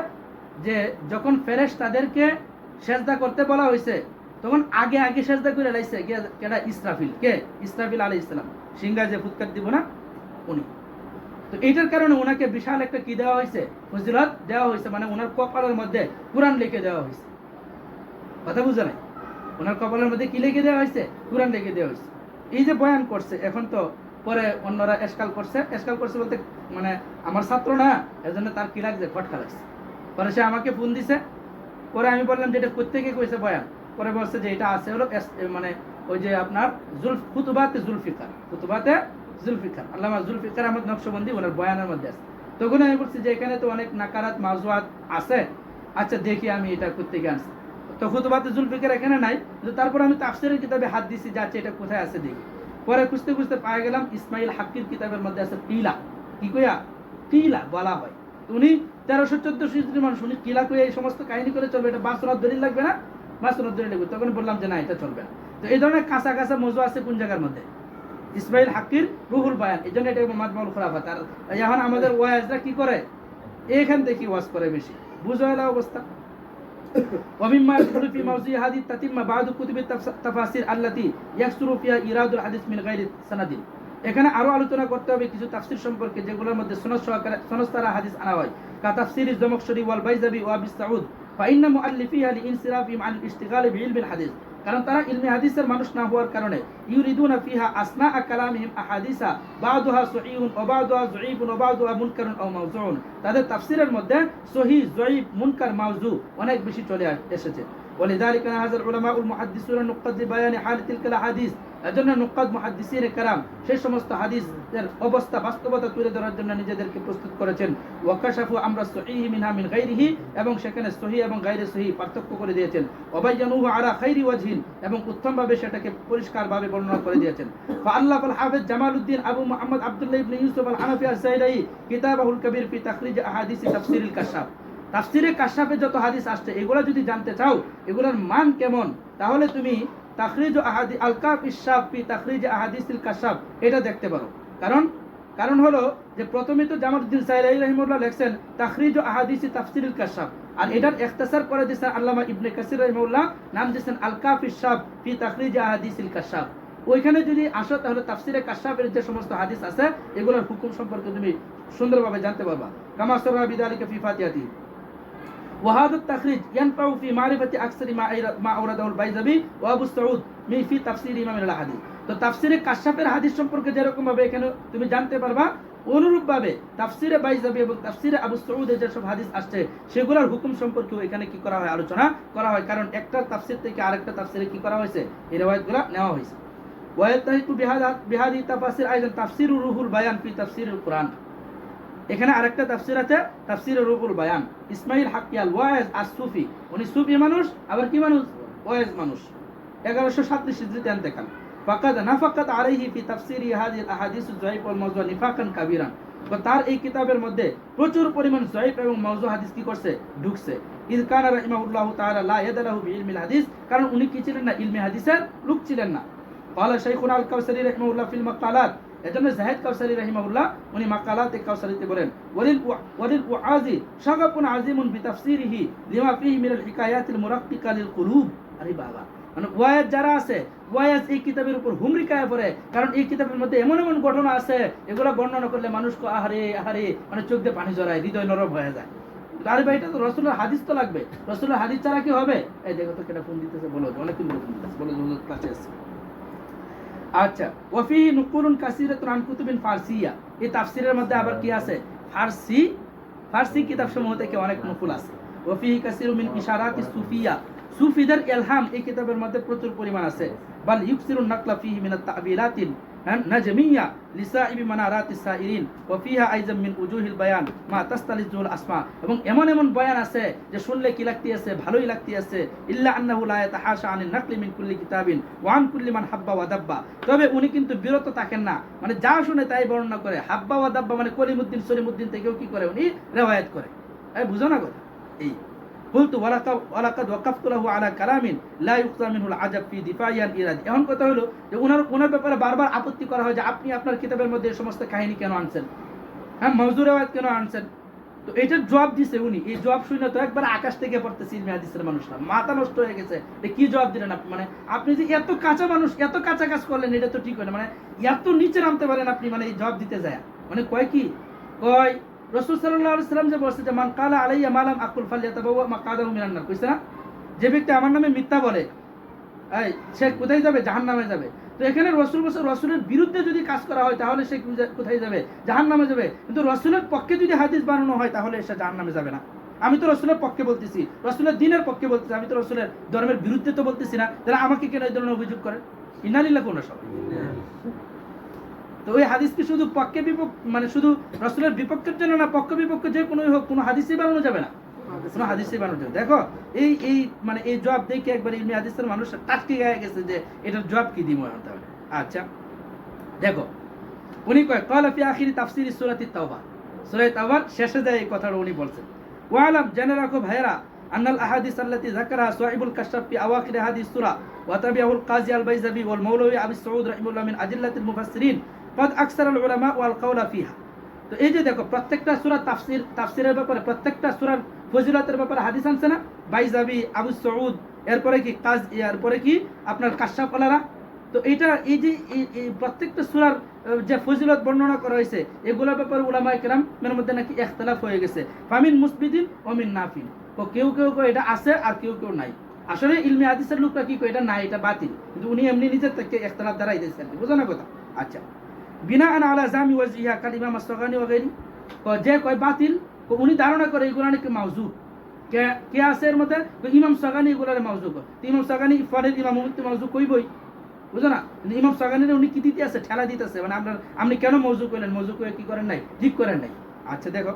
A: যে যখন ফেরেশতাদেরকে সেজদা করতে বলা হয়েছে তখন আগে আগে সেজদা করে লাইছে কেডা? ইসরাফিল। কে? ইসরাফিল আলাইহিস সালাম, সিংহা যে ফুৎকার দিব না, উনি। তো এইটার কারণে ওনাকে বিশাল একটা কি দেওয়া হয়েছে, ফজিলত দেওয়া হয়েছে, মানে ওনার কপালের মধ্যে কোরআন লিখে দেওয়া হয়েছে। কথা বুঝা নাই? ওনার কপালের মধ্যে কি লিখে দেওয়া হয়েছে? কোরআন লিখে দেওয়া হয়েছে। এই যে বয়ান করছে, এখন তো পরে অন্যরা এসকাল করছে বলতে মানে আমার ছাত্র না, এজন্য তার কি লাগছে, ফটকা লাগছে। পরে সে আমাকে ফোন দিছে, পরে আমি বললাম যে এটা কোত্থেকে কইছে বয়ান, পরে বলছে যে এটা আছে হলো মানে ওই যে আপনার খুতুবাতে জুলফিকার, আল্লামা জুলফিকার আহমদ নকশবন্দি, ওনার বয়ানের মধ্যে আছে। তখন আমি বলছি যে এখানে তো অনেক নাকারাত মাওজুআত আছে, আচ্ছা দেখি আমি এটা কোত্থেকে আনছি। তো খুতুবাতে জুলফিকার এখানে নাই, কিন্তু তারপর আমি তাফসীরের কিতাবে হাত দিছি, যাচ্ছে এটা কোথায় আছে দেখি। পরে খুঁজতে খুঁজতে পাওয়া গেলাম ইসমাইল হাক্কির কিতাবের মধ্যে আছে কিলা। কি কইয়া? কিলা বলা হয়। উনি 1300-1400 হিজরি মানুষ, উনি কিলা কইয়া এই সমস্ত কাহিনী করে চলবে, এটা বাসরাত দলিল লাগবে না, বাসরাত দলিল লাগবে। তখন বললাম যে না, এটা চলবে না। তো এই ধরনের কাঁচা কাঁচা মজু আছে কোন জায়গার মধ্যে? ইসমাইল হাক্কির রুহুল বায়ান, এই জন্য এটা মাজমাউল খুরাফাত। আর এখন আমাদের ওয়াইজরা কি করে, এখান থেকে ওয়াজ করে বেশি, বুঝো এলা অবস্থা। ومما يدخل في موضوع هذه التتمة بعض كتب التفاسير التي يكثر فيها إيراد الحديث من غير سند। এখানে আরো আলোচনা করতে হবে কিছু তাফসীর সম্পর্কে যেগুলোর মধ্যে সনদ সহকারে সনদ দ্বারা হাদিস আনা হয়, কা তাফসীর আজ-জামাখশরী ওয়াল বাইজাবি ওয়া আবি সাউদ, ফাইন্না মুআল্লিফিহা লিইনসিরাফিহিম আন ইশতিগাল বিইলমিল হাদিস, কারণ তারা ইলমে হাদিসের মানুষ না হওয়ার কারণে ইউরিদুনা ফিহা আসনা কালামিহিম আহাদিসা বা'দুহা সহিহুন ওয়া বা'দুহা যঈফুন ওয়া বা'দুহা মুনকারুন আও মাওযুউন, তাদের তাফসীরের মধ্যে সহিহ, যঈফ, মুনকার, মাওযু অনেক বেশি চলে এসেছে। ولذلك هذا العلماء المحدثون النقاد بيان حال تلك الاحاديث, এজন্য নুকাদ মুহাদ্দিসিনে কেরাম সেই সমস্ত হাদিসের অবস্থা বাস্তবতা তুলে ধরার জন্য নিজেদেরকে প্রস্তুত করেছেন। ওয়াকাশাফু আমরা সহিহ মিনহা মিন গায়রিহি, এবং সেখানে সহিহ এবং গায়রে সহিহ পার্থক্য করে দিয়েছেন। ওয়াবায়ানুহু আলা খাইরি ওয়াজহিন, এবং উত্তমভাবে সেটাকে পরিষ্কারভাবে বর্ণনা করে দিয়েছেন। ফাআল্লাফাল হাফিজ জামালউদ্দিন আবু মুহাম্মদ আব্দুল্লাহ ইবনে ইউসুফ আল হানাফি আস-সাইলাই কিতাবাহুল কবির ফি তাখরিজ আহাদিস তাফসীরিল কাশাফ, তাফসিরে কাশাফে যত হাদিস আসছে এগুলো যদি জানতে চাও এগুলোর মান কেমন, তাহলে তুমি তাখরিজ আহাদি আল-কাফ ইশ-শাফ ফি তাখরিজ আহাদিসিল কাশাফ এটা দেখতে পারো। কারণ হলো যে প্রথমে তো জামালউদ্দিন সাইরাই রাহিমাহুল্লাহ লেখছেন তাখরিজ আহাদিসি তাফসিরুল কাশাফ, আর এটার ইখতিসার করে দিয়েছেন আল্লামা ইবনে কাসির রাহিমাহুল্লাহ, নাম দিয়েছেন আল-কাফ ইশ-শাফ ফি তাখরিজ আহাদিসিল কাশাফ। ওইখানে যদি আসো তাহলে তাফসিরে কাশাফের যে সমস্ত হাদিস আছে এগুলোর হুকুম সম্পর্কে তুমি সুন্দরভাবে জানতে পারবা। কামা সাররা বিযালিকা ফি ফাতিহাতি وهذا التخريج ينفع في معرفة أكثر ما أورده البيزبي وأبو سعود من في تفسير إمام الأحاديث। তো তাফসিরে কাশাফের হাদিস সম্পর্কে যেরকম ভাবে এখানে তুমি জানতে পারবা, অনুরূপভাবে তাফসিরে বাইজাবি এবং তাফসিরে আবু সঈদের যেসব হাদিস আসছে সেগুলোর হুকুম সম্পর্কেও এখানে কি করা হয়, আলোচনা করা হয়। কারণ একটা তাফসির থেকে আরেকটা তাফসিরে কি করা হয়েছে, এই রিওয়ায়াতগুলো নেওয়া হয়েছে। ওয়ায়াতাহিতু বিহাদি তাফসির আইজান তাফসিরুর রুহুল বায়ান ফি তাফসিরুল কুরআন। এখানে আরেকটা তাফসির আছে তাফসিরুর রুহুল বায়ান। ইসমাইল হাকিয়াল ওয়াইজ আস-সুফি, উনি সুফি মানুষ, আবার কি মানুষ, ওয়াইজ মানুষ, 1137 হিজরিতে ইন্তেকাল। ফাকাদ নাফাকাত আলাইহি ফি তাফসিরি হাদিহিল আহাদিস যায়িফ ওয়াল মাওযু নিফাকান কাবীরান। তো তার এই কিতাবের মধ্যে প্রচুর পরিমাণ যায়িফ এবং মাওযু হাদিস কি করছে, ঢুকছে। ইয কানা রাহিমাহুল্লাহু তাআলা লা ইয়াদালহু বিইলমিল হাদিস, কারণ উনি কি ছিলেন না, ইলমে হাদিসের লোক ছিলেন না। ক্বালা শাইখুনা আল কাউসারি রাহিমাহুল্লাহ ফিল মাকালাত, এজন্য জাহিদ কাউসারি রাহিমাহুল্লাহ উনি মাকালাতে কাউসারিতে বলেন ওয়ালিল উআজি শাগাফুন আযীমুন বিতাফসিরিহি লিমা ফীহি মিনাল হিকায়াতিল মুরাক্কিকা লিল কুলুব। আরে বাবা, মানে ওয়ায়াজ যারা আছে, ওয়ায়াজ এই কিতাবের উপর হুমরিকায় পড়ে, কারণ এই কিতাবের মধ্যে এমন এমন ঘটনা আছে এগুলো বর্ণনা করলে মানুষকে আহারে আহারে মানে চোখ দিয়ে পানি জড়ায়, হৃদয় নরম হয়ে যায়। আরে ভাই, এটা তো রাসূলের হাদিস তো লাগবে, রাসূলের হাদিস ছাড়া কি হবে? এই দেখো তো কেটা ফোন দিতেছে, বলো অনেকক্ষণ ফোন দিতেছে, বলো হুজুর ক্লাসে আছে। আচ্ছা, ওয়াফি নুকুলুন কাসীরাতুন আন কুতুবিন ফারসিয়া, এই তাফসীরের মধ্যে আবার কি আছে, ফারসি কিতাব সমূহ থেকে অনেক নকুল আছে। ওয়াফি কাসীরুম মিন ইশারাতিস সুফিয়া, সুফিদের ইলহাম এই কিতাবের মধ্যে প্রচুর পরিমাণ আছে। বাল ইউকসিরুন নাকলা ফীহি মিনাত তা'বিলাতিন নাজমিয়া লিসাইবি মানারাতিস সাইরিন ওয়া ফীহা আইজাম মিন উজুহিল বায়ান মা তাস্তালিজুল আসমা। এবং এমন এমন বয়ান আছে যে শুনলে কি লাগতে আছে, ভালোই লাগতে আছে। ইল্লা আন্নাহু লা ইয়াতাহাশা আনিন নাকলি মিন কুল্লি কিতাবিন ওয়া আন কুল্লি মান হাব্বা ওয়া দাব্বা। তবে উনি কিন্তু বিরত থাকেন না, মানে যা শুনে তাই বর্ণনা করে। হাব্বা ওয়া দাব্বা মানে কলিমুদ্দিন সলিমুদ্দিন থেকেও কি করে, উনি রিওয়ায়াত করে। বুঝো না কথা? এই বলতো ওয়ালাকাদ ওয়াকাফতু লাহু আলা কালামিন লা ইউকতা মিনহুল আজাব ফি দিফাইয়ান ইরাদ। এখন কথা হলো যে ওনার ব্যাপারে বারবার আপত্তি করা হয় যে আপনি আপনার কিতাবের মধ্যে এই সমস্ত কাহিনী কেন আনছেন, হ্যাঁ মাওযু রিওয়ায়াত কেন আনছেন। তো এটার জবাব দিছে উনি। এই জবাব শুনে তো একবার আকাশ থেকে পড়তেছে ইলমে হাদিসের মানুষরা, মাথা নষ্ট হয়ে গেছে। কি জবাব দিলেন আপনি, মানে আপনি যে এত কাঁচা মানুষ, এত কাঁচা কাজ করলেন, এটা তো ঠিক হয় না, মানে এত নিচে নামতে পারেন আপনি, মানে এই জবাব দিতে যায়। মানে কয় কি কয়, রাসূল সাল্লাল্লাহু আলাইহি ওয়াসাল্লাম যে বলছে যে মান কালা আলাইয়া মা লাম আকুল ফালইয়াতাবাওয়া মাকআদাহু মিনান নার, কইছে না? যে ব্যক্তি আমার নামে মিথ্যা বলে সে কোথায় যাবে, জাহান্নামে যাবে। তো এখানে রাসূলের বিরুদ্ধে যদি কাজ করা হয় তাহলে সে কোথায় যাবে, জাহান্নামে যাবে। কিন্তু রাসূলের পক্ষে যদি হাদিস বানানো হয় তাহলে সে জাহান্নামে যাবে না। আমি তো রাসূলের পক্ষে বলতেছি, রাসূলের দ্বীনের পক্ষে বলতেছি, আমি তো রাসূলের ধর্মের বিরুদ্ধে তো বলতেছি না। তাহলে আমাকে কেন এই ধরনের অভিযোগ করেন? ইন্না লিল্লাহি ওয়া ইন্না ইলাইহি রাজিউন। তো ওই হাদিস কি শুধু পক্ষে বিপক্ষ, মানে শুধু রাসূলের বিপক্ষের জন্য না, পক্ষ বিপক্ষ যে কোনোই হোক, কোনো হাদিসই বানানো যাবে না, কোনো হাদিসই বানানো যাবে। দেখো এই মানে এই জবাব দেখে একবার ইলমি হাদিসের মানুষ টাটকে গায়ে গেছে যে এটার জবাব কি দিব এখন তাহলে। আচ্ছা দেখো, উনি কয় ক্বালা ফি আখিরি তাফসিরি সূরাতি তাওবা, সূরা তাওবার শেষে যায় এই কথাটা উনি বলছেন। ওয়ালাম, জেনে রাখো ভাইরা, আন্নাল আহাদিস আল্লাতী যাকারা সাহিবুল কাশফ ফি আওয়াখির হাদিস সূরা ওয়া তাবিআহুল কাজী আল বাইজাবি ওয়াল মাওলাভী আবু সঈদ রাহিমাহুল্লাহ মিন আদিল্লাতিল মুফাসসিরিন قد أكثر العلماء والقول فيها। তো এই যে দেখো প্রত্যেকটা সূরা তাফসীরের ব্যাপারে, প্রত্যেকটা সূরার ফজিলতের ব্যাপারে হাদিস আনছে না, বাইজাবি, আবু সঈদ, এরপরে কি এরপরে কি আপনার কাশফ ওয়ালারা। তো এটা এই যে এই প্রত্যেকটা সূরার যে ফজিলত বর্ণনা করা হয়েছে এগুলোর ব্যাপারে উলামায়ে কেরাম এর মধ্যে নাকি ইখতিলাফ হয়ে গেছে। ফামিন মুসবিদিন ওয়া মিন নাফিন, তো কেউ এটা আছে আর কেউ নাই। আসলে ইলমে হাদিসের লোকরা কি কয় এটা নাই, এটা বাতিল, কিন্তু উনি এমনি নিজের থেকে ইখতিলাফ দ্বারাই দিয়েছেন। বুঝো না কথা? আচ্ছা, বিনা আলা জামি ওয়াজিহা কালিমা মাসগানি ওয়া গায়রি, যে কয় বাতিল, উনি ধারণা করে এগুলো নাকি মাওযু। কে আছে এর মধ্যে? ইমাম সাগানি এগুলোর মাওযু করে। ইমাম সাগানি ফরের ইমাম মাওযু কইবই, বুঝো না? ইমাম সাগানির উনি কি দিতে আছে, ঠেলা দিতেছে, মানে আপনি কেন মাওযু কইলেন, মাওযু কই কি করেন নাই, ঠিক করেন নাই। আচ্ছা দেখো,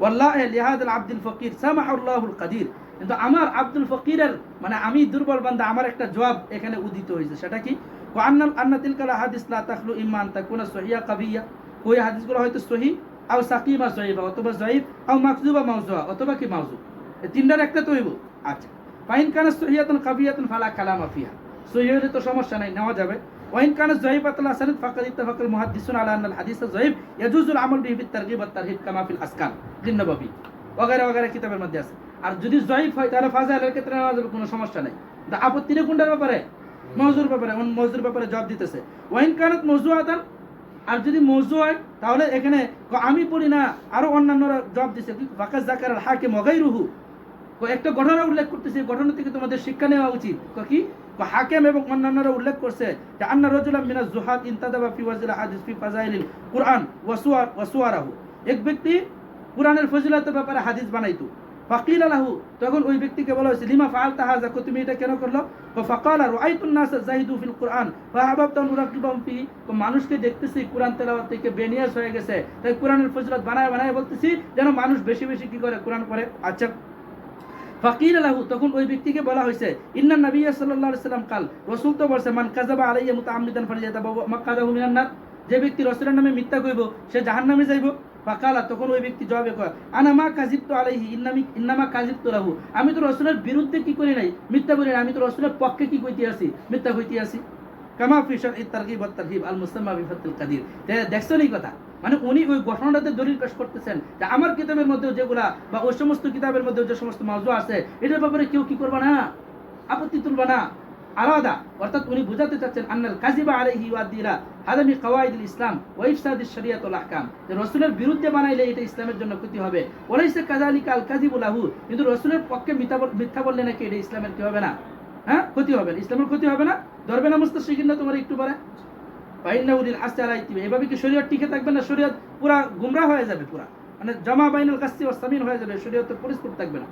A: ওয়াল্লাহি লিহাদাল আব্দুল ফকির সামাহুল্লাহুল কাদির, কিন্তু আমার আব্দুল ফকিরের, মানে আমি দুর্বল বান্দা, আমার একটা জবাব এখানে উদিত হয়েছে। সেটা কি? আন্না তিলকাল হাদিস লা তাখলু ইম্মা আন তাকুনা সহিহা কাবিয়া, ওই হাদিসগুলো হয়তো সহিহ আও সাকিমা জয়ীবা অথবা জয়ীব আও মাকজুবা মাউজুয়া অথবা কি মাউজু, এই তিনটার একটা তো হইব। আচ্ছা, ফাইন কানা সহিয়াতুন কাবিয়াতুন ফালা কালামা ফিহা, সহিহ হলে তো সমস্যা নাই, নেওয়া যাবে। ওয়াইন কানা জয়ীবাতুল হাসানাত ফাকাদ ইত্তাফাকাল মুহাদ্দিসুন আলা আন্নাল হাদিস জয়ীব ইয়াজুজুল আমাল বিহি বিত তারগিব ওয়াত তারহিব কামা ফিল আসকান লিন-নববী ওয়াগারা ওয়াগারা কিতাবের মধ্যে আছে। আর যদি জয়ীফ হয় তাহলে ফাজাইলের ক্ষেত্রে নেওয়া যাবে, কোনো সমস্যা নাই। আপত্তি নেই কোনটার ব্যাপারে? মওজুর ব্যাপারে। মওজুর ব্যাপারে জবাব দিতেছে ওয়াইন কানাত মওজুআতান, আর যদি মওজু হয় তাহলে এখানে আমি পড়ি না, আরো অন্যান্যরা জবাব দিছে ফাকাজ যাকারাল হাকিম ওয়া গায়রুহু, একটা ঘটনা উল্লেখ করতেছে, ঘটনা থেকে তোমাদের শিক্ষা নেওয়া উচিত। কি হাকিম এবং অন্যান্যরা উল্লেখ করছে যে আন্না রাজুলাম মিনাজ জুহাদ ইনতাদাবা ফি ওয়াজিল হাদিস ফি ফাজাইলিল কুরআন ওয়া সুওয়ারাহু, এক ব্যক্তি কুরআনের ফজিলতের ব্যাপারে হাদিস বানাইতো। ফাকিল লাহু, তখন ওই ব্যক্তিকে বলা হয়েছে লিমা ফাআলতা হাযা, তুমি এটা কেন করলো? ফাকালা রাআইতুন নাস যাহিদু ফিল কুরআন ফাহাবাবতু আন উরাকিবাহুম ফি, মানুষকে দেখতেছি কুরআন তেলাওয়াত থেকে বেনিয়াস হয়ে গেছে, তাই কুরআনের ফজিলত বানায় বানায় বলতেছি যেন মানুষ বেশি বেশি কি করে কুরআন পড়ে। আচ্ছা, ফাকিল লাহু, তখন ওই ব্যক্তিকে বলা হয়েছে ইন্না নবী সাল্লাল্লাহু আলাইহি সাল্লাম কাল, রাসূল তো বলেছে মান কাযাবা আলাইয়া মুতাআম্মিদান ফালিয়াতাবাওয়া মাকআদাহু মিনান নার, যে ব্যক্তি রাসূলের নামে মিথ্যা কইব সে জাহান্নামে যাইব। ফাকালা, তখন ওই ব্যক্তি জবাবে কয় আনা মা কাযিবতু আলাইহি ইন্নামা কাযিবতু লাহু, আমি তো রাসূলের বিরুদ্ধে কি করি নাই, মিথ্যা করি নাই, আমি তো রাসূলের পক্ষে কি কইতে আছি, মিথ্যা কইতে আছি। কামা ফি শারঈত তারগিব ওয়াত তারহিব আল মুসাম্মা বিফাতুল কাদির, দেখছো এই কথা, মানে উনি ওই ঘটনাটাতে দলিল পেশ করতেছেন যে আমার কিতাবের মধ্যে যেগুলা বা ওই সমস্ত কিতাবের মধ্যে যে সমস্ত মাওযু আছে এটার ব্যাপারে কেউ কি করবে না, আপত্তি তুলবে না, আলাদা। অর্থাৎ উনি বুঝাতে চাচ্ছেন আন্নাল কাযিবা আলাইহি ওয়া দিরা হাদা মিন কাওয়াইদিল ইসলাম ওয়া ইফসাদিশ শরিয়াত ওয়াল আহকাম, যে রাসূলের বিরুদ্ধে বানাইলে এটা ইসলামের জন্য ক্ষতি হবে। ওয়ালাইসা কাযালিকা আল কাযিবু লাহু, কিন্তু রাসূলের পক্ষে মিথ্যা বললে নাকি এটা ইসলামের কি হবে না, হ্যাঁ ক্ষতি হবে না, ইসলামের ক্ষতি হবে না। ধরবে না মুস্তাশরিকিন না তোমার একটু পরে বাইনাউলিল আসআলাইতি, এভাবে কি শরীয়ত টিকে থাকবে না? শরীয়ত পুরা গুমরা হয়ে যাবে, পুরা মানে জামা বাইনুল কাসসি ওয়াস সামিন হয়ে যাবে, শরীয়ত পরিষ্কার থাকবে না।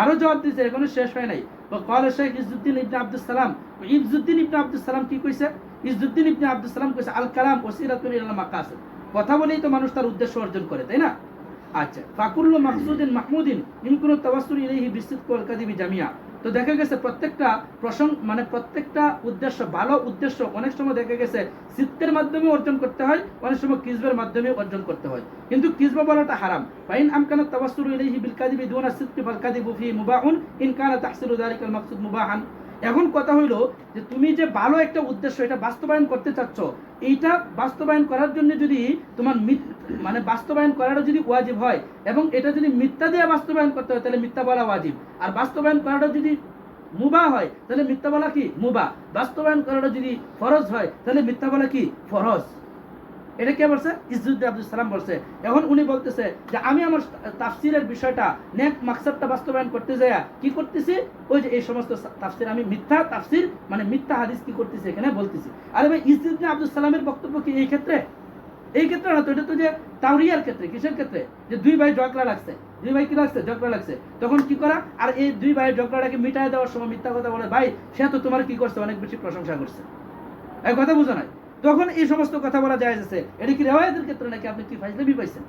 A: আরো জবাব দিয়েছে, এখনো শেষ হয় নাই। ক্বালা শেখ ইজ্জুদ্দিন ইবনে আব্দুস সালাম, ইজ্জুদ্দিন ইবনে আব্দুস সালাম কি কইছে? ইজ্জুদ্দিন ইবনে আব্দুস সালাম কইছে আল কালাম ওয়াসিলাতুন ইলাল মাকাসিদ, কথা বলেই তো মানুষ তার উদ্দেশ্য অর্জন করে, তাই না? আচ্ছা, ফাকুল্লু মাকসুদিন মাহমুদিন ইমকুনু তাওয়াসসুল ইলাইহি বিসিদক ওয়াল কাযিবি জামিয়া, তো দেখা গেছে প্রত্যেকটা মানে প্রত্যেকটা উদ্দেশ্য, ভালো উদ্দেশ্য অনেক সময় দেখা গেছে সিদকের মাধ্যমে অর্জন করতে হয়, অনেক সময় কিজবের মাধ্যমে অর্জন করতে হয়, কিন্তু কিজবা বলাটা হারাম। ফাইন আমকানাত তাওয়াসসুলু ইলাইহি বিল কাযিবি দুনা সিদকি ফাল কাযিবু ফি মুবাহুন ইন কানা তাহসিলু যালিকাল মাকসুদ মুবাহান। এখন কথা হইলো যে তুমি যে ভালো একটা উদ্দেশ্য এটা বাস্তবায়ন করতে চাচ্ছ, এইটা বাস্তবায়ন করার জন্য যদি তোমার মানে বাস্তবায়ন করাটা যদি ওয়াজিব হয় এবং এটা যদি মিথ্যা দিয়ে বাস্তবায়ন করতে হয় তাহলে মিথ্যা বলা ওয়াজিব, আর বাস্তবায়ন করাটা যদি মুবাহ হয় তাহলে মিথ্যা বলা কি মুবাহ, বাস্তবায়ন করাটা যদি ফরজ হয় তাহলে মিথ্যা বলা কি ফরজ। এটা কে বলছে? ইজ্জুদ্দিন আব্দুস সালাম বলছে। এখন উনি বলতেছে যে আমি আমার তাফসিরের বিষয়টা নেক মাকসাদটা বাস্তবায়ন করতে যায় কি করতেছি, ওই যে এই সমস্ত তাফসির আমি মিথ্যা তাফসির মানে মিথ্যা হাদিস কি করতেছি এখানে বলতেছি। আরে ভাই, ইজ্জুদ্দিন আব্দুস সালামের বক্তব্য কি এই ক্ষেত্রে? এই ক্ষেত্রে না তো, এটা তো যে তাওরিয়ার ক্ষেত্রে। কিসের ক্ষেত্রে? যে দুই ভাই ঝগড়া লাগছে, দুই ভাই কি লাগছে ঝগড়া লাগছে, তখন কি করা, আর এই দুই ভাইয়ের ঝগড়াটাকে মিটায় দেওয়ার সময় মিথ্যা কথা বলে ভাই সে তো তোমার কি করছে অনেক বেশি প্রশংসা করছে, এই কথা বুঝো নাই, তখন এই সমস্ত কথা বলা যায় আছে। এটা কি রিওয়ায়াতের ক্ষেত্রে নাকি আপনি কি ফাজলামি পাইছেন?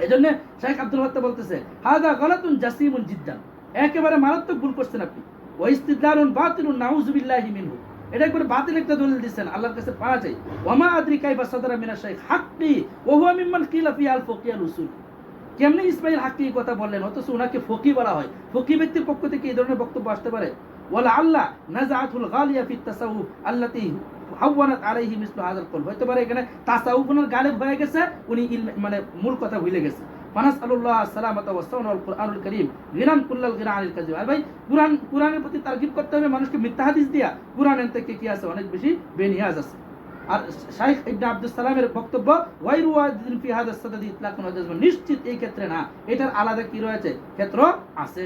A: এজন্য শেখ আব্দুল ওয়াহাব বলতেছে হাদা গালাতুন জাসিমুন জিদ্দান, একেবারে মারাত্মক ভুল করছেন আপনি। ওয়া ইস্তিদলালুন বাতিলুন নাউযু বিল্লাহি মিনহু, এটা একবার বাতিল একটা দলিল দিবেন, আল্লাহর কাছে পাওয়া যায়। ওয়ামা আদরি কাইফা সাদরা মিনাশ শাইখ হাক্কি ওয়া হুয়া মিম্মান কিলা ফি আল ফকিয়াল উসুল, কেমনে ইসমাইল হাক্কি এই কথা বললেন অথচ ওনাকে ফকি বলা হয়? ফকি ব্যক্তির পক্ষ থেকে এই ধরনের বক্তব্য আসতে পারে? ওয়ালা আল্লাহ নাযাআতুল গালিয়া ফি তাসাউফ আল্লাতী হাওয়ানাত আলাইহি মিসলু হাযাল কওল, হতে পারে এখানে তাসাউফুনের গালিব হয়ে গেছে, উনি মানে মূল কথা ভুলে গেছে। ফানাসআলুল্লাহ আসসালামাতা ওয়াস সালামুল কুরআনুল কারীম গিনান কুল্লাল গিনা আনিল কাযিব। আর ভাই কুরআনের প্রতি তারগিব করতে হবে মানুষকে, মিথ্যা হাদিস দিয়া কুরআনের থেকে কি আছে অনেক বেশি বেনিয়াজ আছে। আর শাইখ ইবনে আব্দুস সালামের বক্তব্য ওয়াইরু ওয়াদিন ফি হাদা সাদাদি ইতলাকুন ওয়া জাযমান, নিশ্চিত এই ক্ষেত্রে না, এটার আলাদা কি রয়েছে ক্ষেত্র আছে।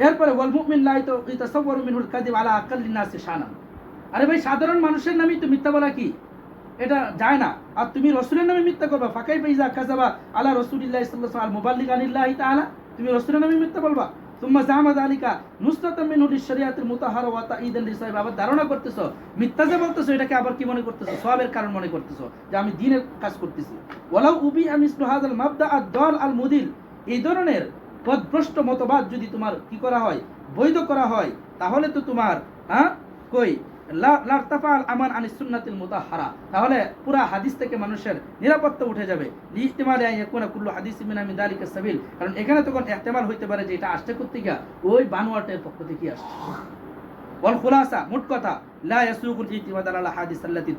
A: এরপরে ওয়াল মুমিন লা ইয়াতাসাওয়ারু মিনহুল কাযিব আলা আকাল্লিন নাসি শানান, আরে ভাই সাধারণ মানুষের নামে তো মিথ্যা বলা কি এটা যায় না, আর তুমি রাসূলের নামে মিথ্যা করবা। ফাকাইফা ইযা কাযাবা আলা রাসূলিল্লাহি সাল্লাল্লাহু আলাইহি ওয়াসাল্লাম মুবাল্লিগ আনিল্লাহি তাআলা, তুমি রাসূলের নামে মিথ্যা বলবা। তুম্মা জামা যালিকা নুসরাতাম মিনহু লিশরিয়াতিল মুতাহহারা ওয়া তাঈদান লিসাইব, আবার ধারণা করতেছো মিথ্যা যে বলতেছো এটাকে আবার কি মনে করতেছো সওয়াবের কারণ মনে করতেছো যে আমি দ্বীনের কাজ করতেছি। ওয়ালাউ উবি মিসলু হাযাল মাবদা আদ-দাল আল মুদিল, এই ধরনের পথভ্রষ্ট মতবাদ যদি তোমার কি করা হয় বৈধ করা হয় তাহলে তো তোমার কই লারতাফাল আমান আনিস সুন্নাতিল মুতাহহারা, তাহলে পুরা হাদিস থেকে মানুষের নিরাপত্তা উঠে যাবে। লিইহতিমালি আন ইয়াকুনা কুল্লু হাদিসিন মিন যালিকা সাবিল, কারণ এখানে তখন ইহতিমাল হইতে পারে যে এটা আসছে কোথা থেকে, ওই বানোয়াটের পক্ষ থেকে আসছে। ওয়াল খুলাসা, মোট কথা, লা ইয়াসুকুল ইতিমাদ আলা হাদিস আল্লাতী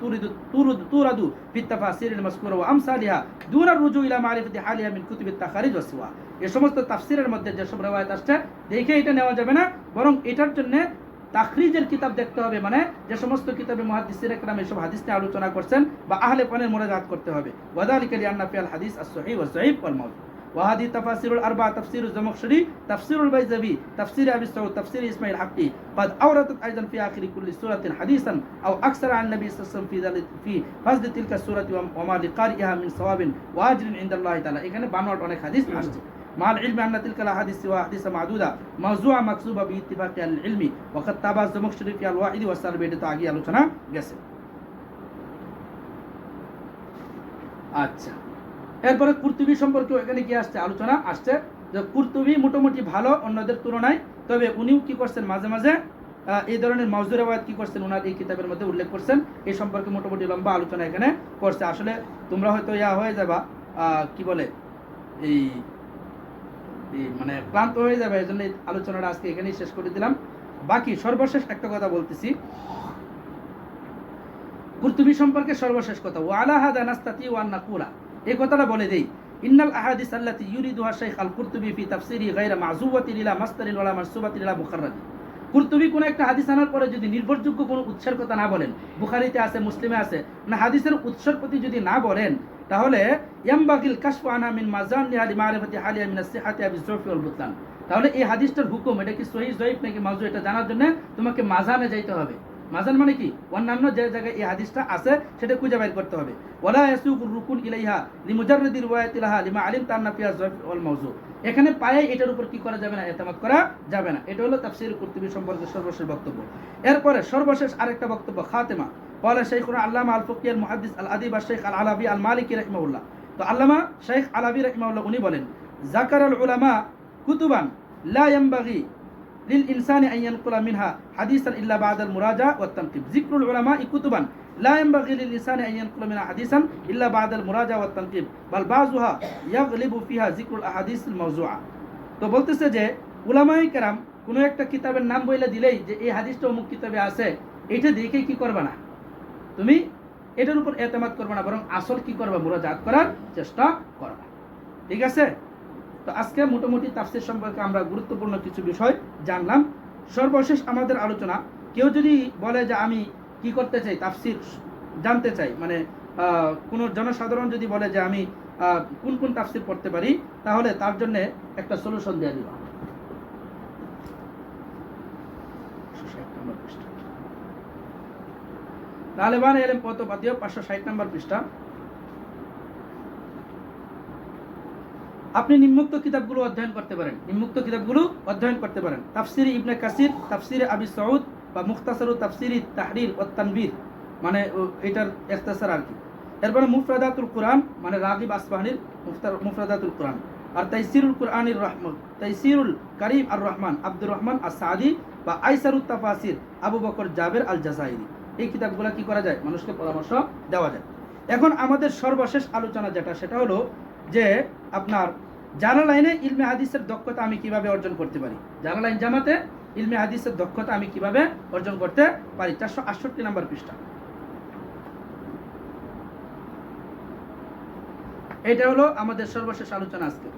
A: তুরাদু ফি তাফাসিরিল মাযকুরা ওয়া আমসালিহা দুনা রুজু ইলা মারিফাতি হালিহা মিন কুতুবিত তাখারিজ ওয়া সিওয়া। এই সমস্ত তাফসীরের মধ্যে যে সব riwayat আসছে দেখে এটা নেওয়া যাবে না, বরং এটার জন্য তাখরিজের কিতাব দেখতে হবে, মানে যে সমস্ত কিতাবে মুহাদ্দিসিনে কেরাম এসব হাদিস নিয়ে আলোচনা করছেন বা আহলে পানের মুরাজাত করতে হবে। ওয়াযালিকা লিআন্না ফিল হাদিস আস-সহিহ ওয়াজ-যাঈফ ওয়াল-মাওযূ। وهذه تفاسير الأربعة تفسير الزمخشري، تفسير البيزبي، تفسير أبي سعود، تفسير إسماعيل الحقي، قد أوردت أيضا في آخر كل سورة حديثا أو أكثر عن النبي صلى الله عليه وسلم في فضل تلك السورة وما لقارئها من ثواب وأجر عند الله تعالى। এখানে বানোয়াট অনেক হাদিস আসছে। مع العلم أن تلك الأحاديث سوى أحاديث معدودة موضوعة مكذوبة باتفاق أهل العلم وقد تابع الزمخشري في الواحد والسالب এটা আগে আলোচনা গেছে। আচ্ছা, এরপরে কুরতুবী সম্পর্কে এখানে কি আসছে, আলোচনা আসছে যে কুরতুবী মোটামুটি ভালো অন্যদের তুলনায়, তবে উনিও কি করছেন মাঝে মাঝে এই ধরনের মাউযু রিওয়ায়াত কি করছেন ওনার এই কিতাবের মধ্যে উল্লেখ করছেন। এই সম্পর্কে মোটামুটি লম্বা আলোচনা এখানে করছে। আসলে তোমরা হয়তো হয়ে যাবা কি বলে এই মানে ক্লান্ত হয়ে যাবে, এই জন্য আলোচনাটা আজকে এখানেই শেষ করে দিলাম। বাকি সর্বশেষ একটা কথা বলতেছি কুরতুবী সম্পর্কে, সর্বশেষ কথা, ওয়ালা হাদা নাস্তাতি ওয়ান নাকুলা, এই কথাটা বলে দেই। ইন্নাল আহাদিস আল্লাতী ইউরিদুহা শাইখ আল কুরতুবী ফি তাফসীরি গায়রা মাযুওয়াতিন ইলা মাসদারিন ওয়ালা মানসুবাতিন ইলা মুখাররাজ। কুরতুবী কোন একটা হাদিস আনার পরে যদি নির্ভরযোগ্য কোনো উৎসের কথা না বলেন, বুখারীতে আছে, মুসলিমে আছে, না হাদিসের উৎসের প্রতি যদি না বলেন, তাহলে ইয়ামবাগিল কাশফু আনহা মিন মাযানিহা লিমারিফাতি হালিহা মিনাস সিহাতি বিজ-যুফি ওয়াল বুতলান। তাহলে এই হাদিসটার হুকুম, এটা কি সহিহ যঈফ নাকি মাযু, এটা জানার জন্য তোমাকে মাজানে যাইতে হবে। মাজান মানে কি, অন্যান্য যে জায়গায় এই হাদিসটা আছে সেটা খুঁজে বের করতে হবে। ওয়ালা ইয়াসুকুর রুকুন ইলাইহা লিমুজাররাদি রিওয়ায়াতিলাহা লিমা আলিমতা আন্না ফিহা যঈফ ওয়াল মাওযু। এখানে পায়ে এটার উপর কি করা যাবে না, ইতিমাদ করা যাবে না। এটা হলো তাফসীর কুরতুবী সম্পর্কে সর্বশেষ বক্তব্য। এরপরে সর্বশেষ আরেকটা বক্তব্য, খাতেমা। قال شيخنا علامة الفقيه المحدث الأديب الشيخ العلبي المالكي رحمه الله। তো আল্লামা শেখ আলাবি রাহিমাহুল্লাহ উনি বলেন, যাকারাল উলামা কুতুবান লা ইয়ানবাগি লিল ইনসানি আন ইয়ানকুলা মিনহা হাদিসান ইল্লা বা'দাল মুরাজা ওয়াত তানকিব। যিকরুল উলামা কুতুবান লা ইয়ানবাগি লিল ইনসানি আন ইয়ানকুলা মিনহা হাদিসান ইল্লা বা'দাল মুরাজা ওয়াত তানকিব বাল বাযুহা ইয়াগলিবু ফিহা যিকরুল আহাদিসিল মাওযুআ। তো বলতেছে যে উলামায়ে কেরাম কোনো একটা কিতাবের নাম বলে দিলেই যে এই হাদিসটা অমুক কিতাবে আছে, এটা দেখে কি করবে না, তুমি এটার উপর এতেমাদ করবে না, বরং আসল কি করবে, মুরাজাত করার চেষ্টা করবে। ঠিক আছে? তো আজকে মোটামুটি তাফসীর সম্পর্কে আমরা গুরুত্বপূর্ণ কিছু বিষয় জানলাম। সর্বশেষ আমাদের আলোচনা, কেউ যদি বলে যে আমি কি করতে চাই, তাফসীর জানতে চাই, মানে কোনো জনসাধারণ যদি বলে যে আমি কোন কোন তাফসীর পড়তে পারি, তাহলে তার জন্য একটা সলিউশন দেওয়া দিব। তালেবান এলএম পত্র-পাথেয় 560 নম্বর পৃষ্ঠা। আপনি নিম্নোক্ত কিতাবগুলো অধ্যয়ন করতে পারেন, তাফসীর ইবনে কাসির, তাফসীর আবি সাউদ বা মুখতাসারু তাফসীর তাহরির ওয়াত তানবীর, মানে এটার ইখতিসার আর কি। এরপরে মুফরাদাতুল কুরআন, মানে রাগিব আসবাহানির মুফরাদাতুল কুরআন, আর তাইসিরুল কুরআনির রহমান, তাইসিরুল কারীম আর রহমান আব্দুর রহমান আস-সাদি বা আইসারুত তাফাসির আবু বকর জাবের আল জাযাইরি। এই কিতাবগুলো কি করা যায়, মানুষকে পরামর্শ দেওয়া যায়। এখন আমাদের সর্বশেষ আলোচনা যেটা, সেটা হলো যে আপনার জালালাইনে ইলমে হাদিসের দক্ষতা আমি কিভাবে অর্জন করতে পারি। জালালাইন জামাতে ইলমে হাদিসের দক্ষতা আমি কিভাবে অর্জন করতে পারি, 468 নম্বর পৃষ্ঠা। এটা হলো আমাদের সর্বশেষ আলোচনা আজকে।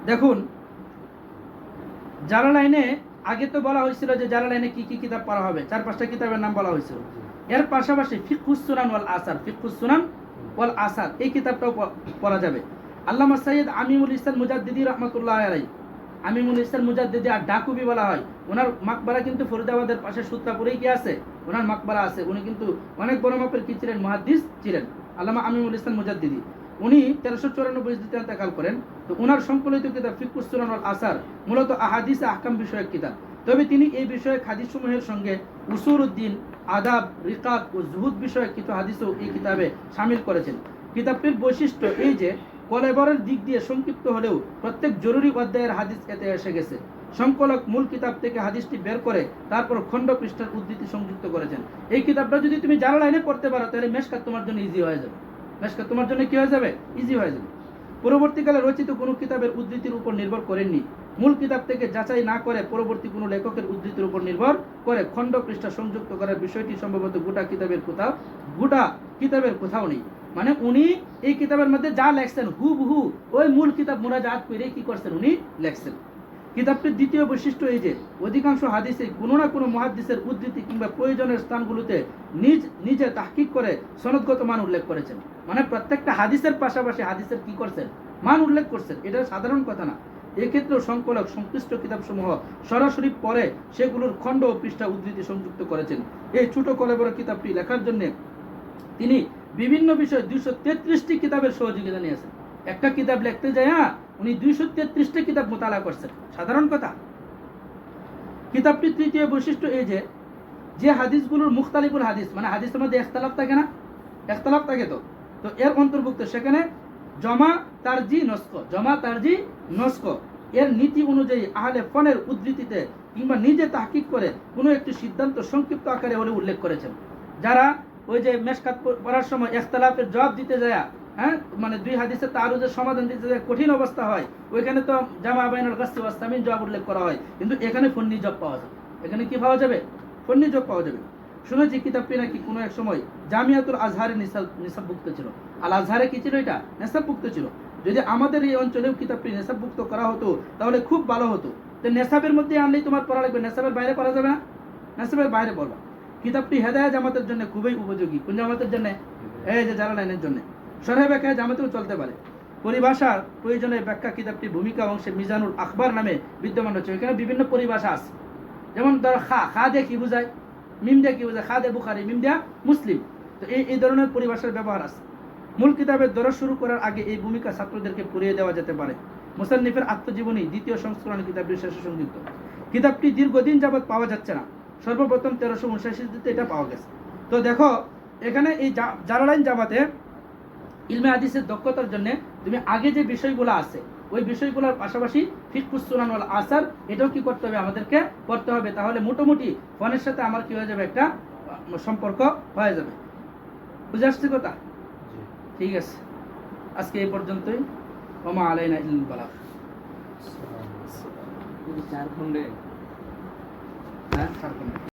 A: দেখুন, জালালাইনে আগে তো বলা হয়েছিল যে জালালাইনে কি কি কিতাব পড়া হবে, 4-5টা কিতাবের নাম বলা হয়েছিল। এর পাশাপাশি ফিকহুস সুনান ওয়াল আসার, ফিকহুস সুনান ওয়াল আসার এই কিতাবটাও পড়া যাবে। আল্লামা সৈয়দ আমিমুল ইহসান মুজাদ্দিদি রাহমাতুল্লাহ আলাইহি, আমিমুল ইহসান মুজাদ্দিদি আর ডাকুবি বলা হয়, ওনার মাকবারা কিন্তু ফরিদাবাদের পাশে সূত্রাপুরেই কি আছে, ওনার মাকবারা আছে। উনি কিন্তু অনেক বড় মাপের কি ছিলেন, মুহাদ্দিস ছিলেন আল্লামা আমিমুল ইহসান মুজাদ্দিদি। উনি 1394 হিজরিতে ইন্তেকাল করেন। তো ওনার সংকলিত কিতাব ফিকহুস সুনান ওয়াল আসার মূলত আহাদিস আহকাম বিষয়ক কিতাব। তবে তিনি এই বিষয়ে হাদিসসমূহের সঙ্গে উসুলউদ্দিন, আদাব, রিকাক ও জুহুদ বিষয়ক কিছু হাদিসও এই কিতাবে শামিল করেছেন। কিতাবটির বৈশিষ্ট্য এই যে কলেবরের দিক দিয়ে সংক্ষিপ্ত হলেও প্রত্যেক জরুরি অধ্যায়ের হাদিস এতে এসে গেছে। সংকলক মূল কিতাব থেকে হাদিসটি বের করে তারপর খণ্ড পৃষ্ঠার উদ্ধৃতি সংযুক্ত করেছেন। এই কিতাবটা যদি তুমি যারা লাইনে পড়তে পারো তাহলে মেশকাত তোমার জন্য ইজি হয়ে যাবে। মেশকাত তোমার জন্য কি হয়ে যাবে? ইজি হয়ে যাবে। পরবর্তীকালে রচিত কোনো কিতাবের উদ্ধৃতির উপর নির্ভর করেননি। মূল কিতাব থেকে যাচাই না করে পরবর্তী কোনো লেখকের উদ্ধৃতির উপর নির্ভর করে খণ্ড পৃষ্ঠা সংযুক্ত করার বিষয়টি সম্ভবত গোটা কিতাবের কোথাও নেই। মানে উনি এই কিতাবের মধ্যে যা লেখছেন হুবহু ওই মূল কিতাব মুরাজাত করে কি করছেন, উনি লেখছেন। কিতাবটির দ্বিতীয় বৈশিষ্ট্য এই যে অধিকাংশ হাদিসে কোনো না কোনো মুহাদ্দিসের উদ্ধৃতি কিংবা প্রয়োজনের স্থানগুলোতে নিজে তাহকিক করে সনদগত মান উল্লেখ করেছেন। মানে প্রত্যেকটা হাদিসের পাশাপাশি হাদিসের কি করছেন, মান উল্লেখ করছেন। এটা সাধারণ কথা না। এক্ষেত্রেও সংকলক সংশ্লিষ্ট কিতাবসমূহ সরাসরি পরে সেগুলোর খণ্ড ও পৃষ্ঠা উদ্ধৃতি সংযুক্ত করেছেন। এই ছোট কলেবর কিতাবটি লেখার জন্য তিনি বিভিন্ন বিষয়ে 233টি কিতাবের সহযোগিতা নিয়েছেন। একটা কিতাব লিখতে যায় উনি 233টি কিতাব মোতালা করছেন, সাধারণ কথা। কিতাবটির তৃতীয় বৈশিষ্ট্য এই যে হাদিসগুলোর মুখতালিফুল হাদিস, মানে হাদিসের মধ্যে ইখতিলাফ থাকে না, ইখতিলাফ থাকে তো এর অন্তর্ভুক্ত সেখানে জমা তারজি নস্ক এর নীতি অনুযায়ী আহলে ফনের উদ্ধৃতিতে কিংবা নিজে তাহকিক করে কোনো একটি সিদ্ধান্ত সংক্ষিপ্ত আকারে হলে উল্লেখ করেছেন। যারা ওই যে মেশকাত পড়ার সময় ইখতিলাফের জবাব দিতে যায়, মানে দুই হাদিসে তারুজের সমাধান দিতে যায় কঠিন অবস্থা হয়, ওইখানে তো জামা বাইনাল গাসসি ওয়াস তামিন জবাব উল্লেখ করা হয়, কিন্তু এখানে ফন্নি জব পাওয়া যাবে। এখানে কি পাওয়া যাবে? ফন্নি জব পাওয়া যাবে। শুনেছি কিতাবটি নাকি কোনো এক সময় জামিয়াতুল আজহারে নিসাবভুক্ত ছিল। আল আজহারে কি ছিল? এটা নেসাবভুক্ত ছিল। যদি আমাদের এই অঞ্চলেও কিতাবটি নেসাবভুক্ত করা হতো তাহলে খুব ভালো হতো। তো নেসাবের মধ্যে আনলেই তোমার পড়া লাগবে, নেসাবের বাইরে পড়া যাবে না, নেসাবের বাইরে পড়বা। কিতাবটি হেদায়া জামাতের জন্য খুবই উপযোগী। কোন জামাতের জন্য? এই যে যারা লাইনের জন্য। সরহে ব্যাখ্যায় জামাতেও চলতে পারে। পরিভাষার প্রয়োজনে ব্যাখ্যা কিতাবটি ভূমিকা অংশে মিজানুল আখবার নামে বিদ্যমান রয়েছে। এখানে বিভিন্ন পরিভাষা আছে। যেমন ধরো খা দিয়ে কি বোঝায়, মিম দিয়ে কি বোঝায়, খা দিয়ে বুখারী, মিম দিয়া মুসলিম। তো এই ধরনের পরিভাষার ব্যবহার আছে। মূল কিতাবের দরস শুরু করার আগে এই ভূমিকা ছাত্রদেরকে পড়িয়ে দেওয়া যেতে পারে। মুসান্নিফের আত্মজীবনী দ্বিতীয় সংস্করণ কিতাবটির শেষে সংযুক্ত। কিতাবটি দীর্ঘদিন যাবৎ পাওয়া যাচ্ছে না, সর্বপ্রথম 1379 এটা পাওয়া গেছে। তো দেখো এখানে এই জালালাইন জামাতে ইলমে হাদিসের দক্ষতার জন্য তুমি আগে যে বিষয়গুলো আছে ওই বিষয়গুলোর পাশাপাশি ফিকহুস সুনান ওয়াল আসার এটাও কি করতে হবে, আমাদেরকে করতে হবে। তাহলে মোটামুটি ফোনের সাথে আমার কি হয়ে যাবে, একটা সম্পর্ক হয়ে যাবে। বুঝে আসছে কথা? ঠিক আছে, আজকে এই পর্যন্তই। ওমা আলাইনা ইল্লাল বালাগ।
B: 4 খন্ডে
A: 4 খন্ডে।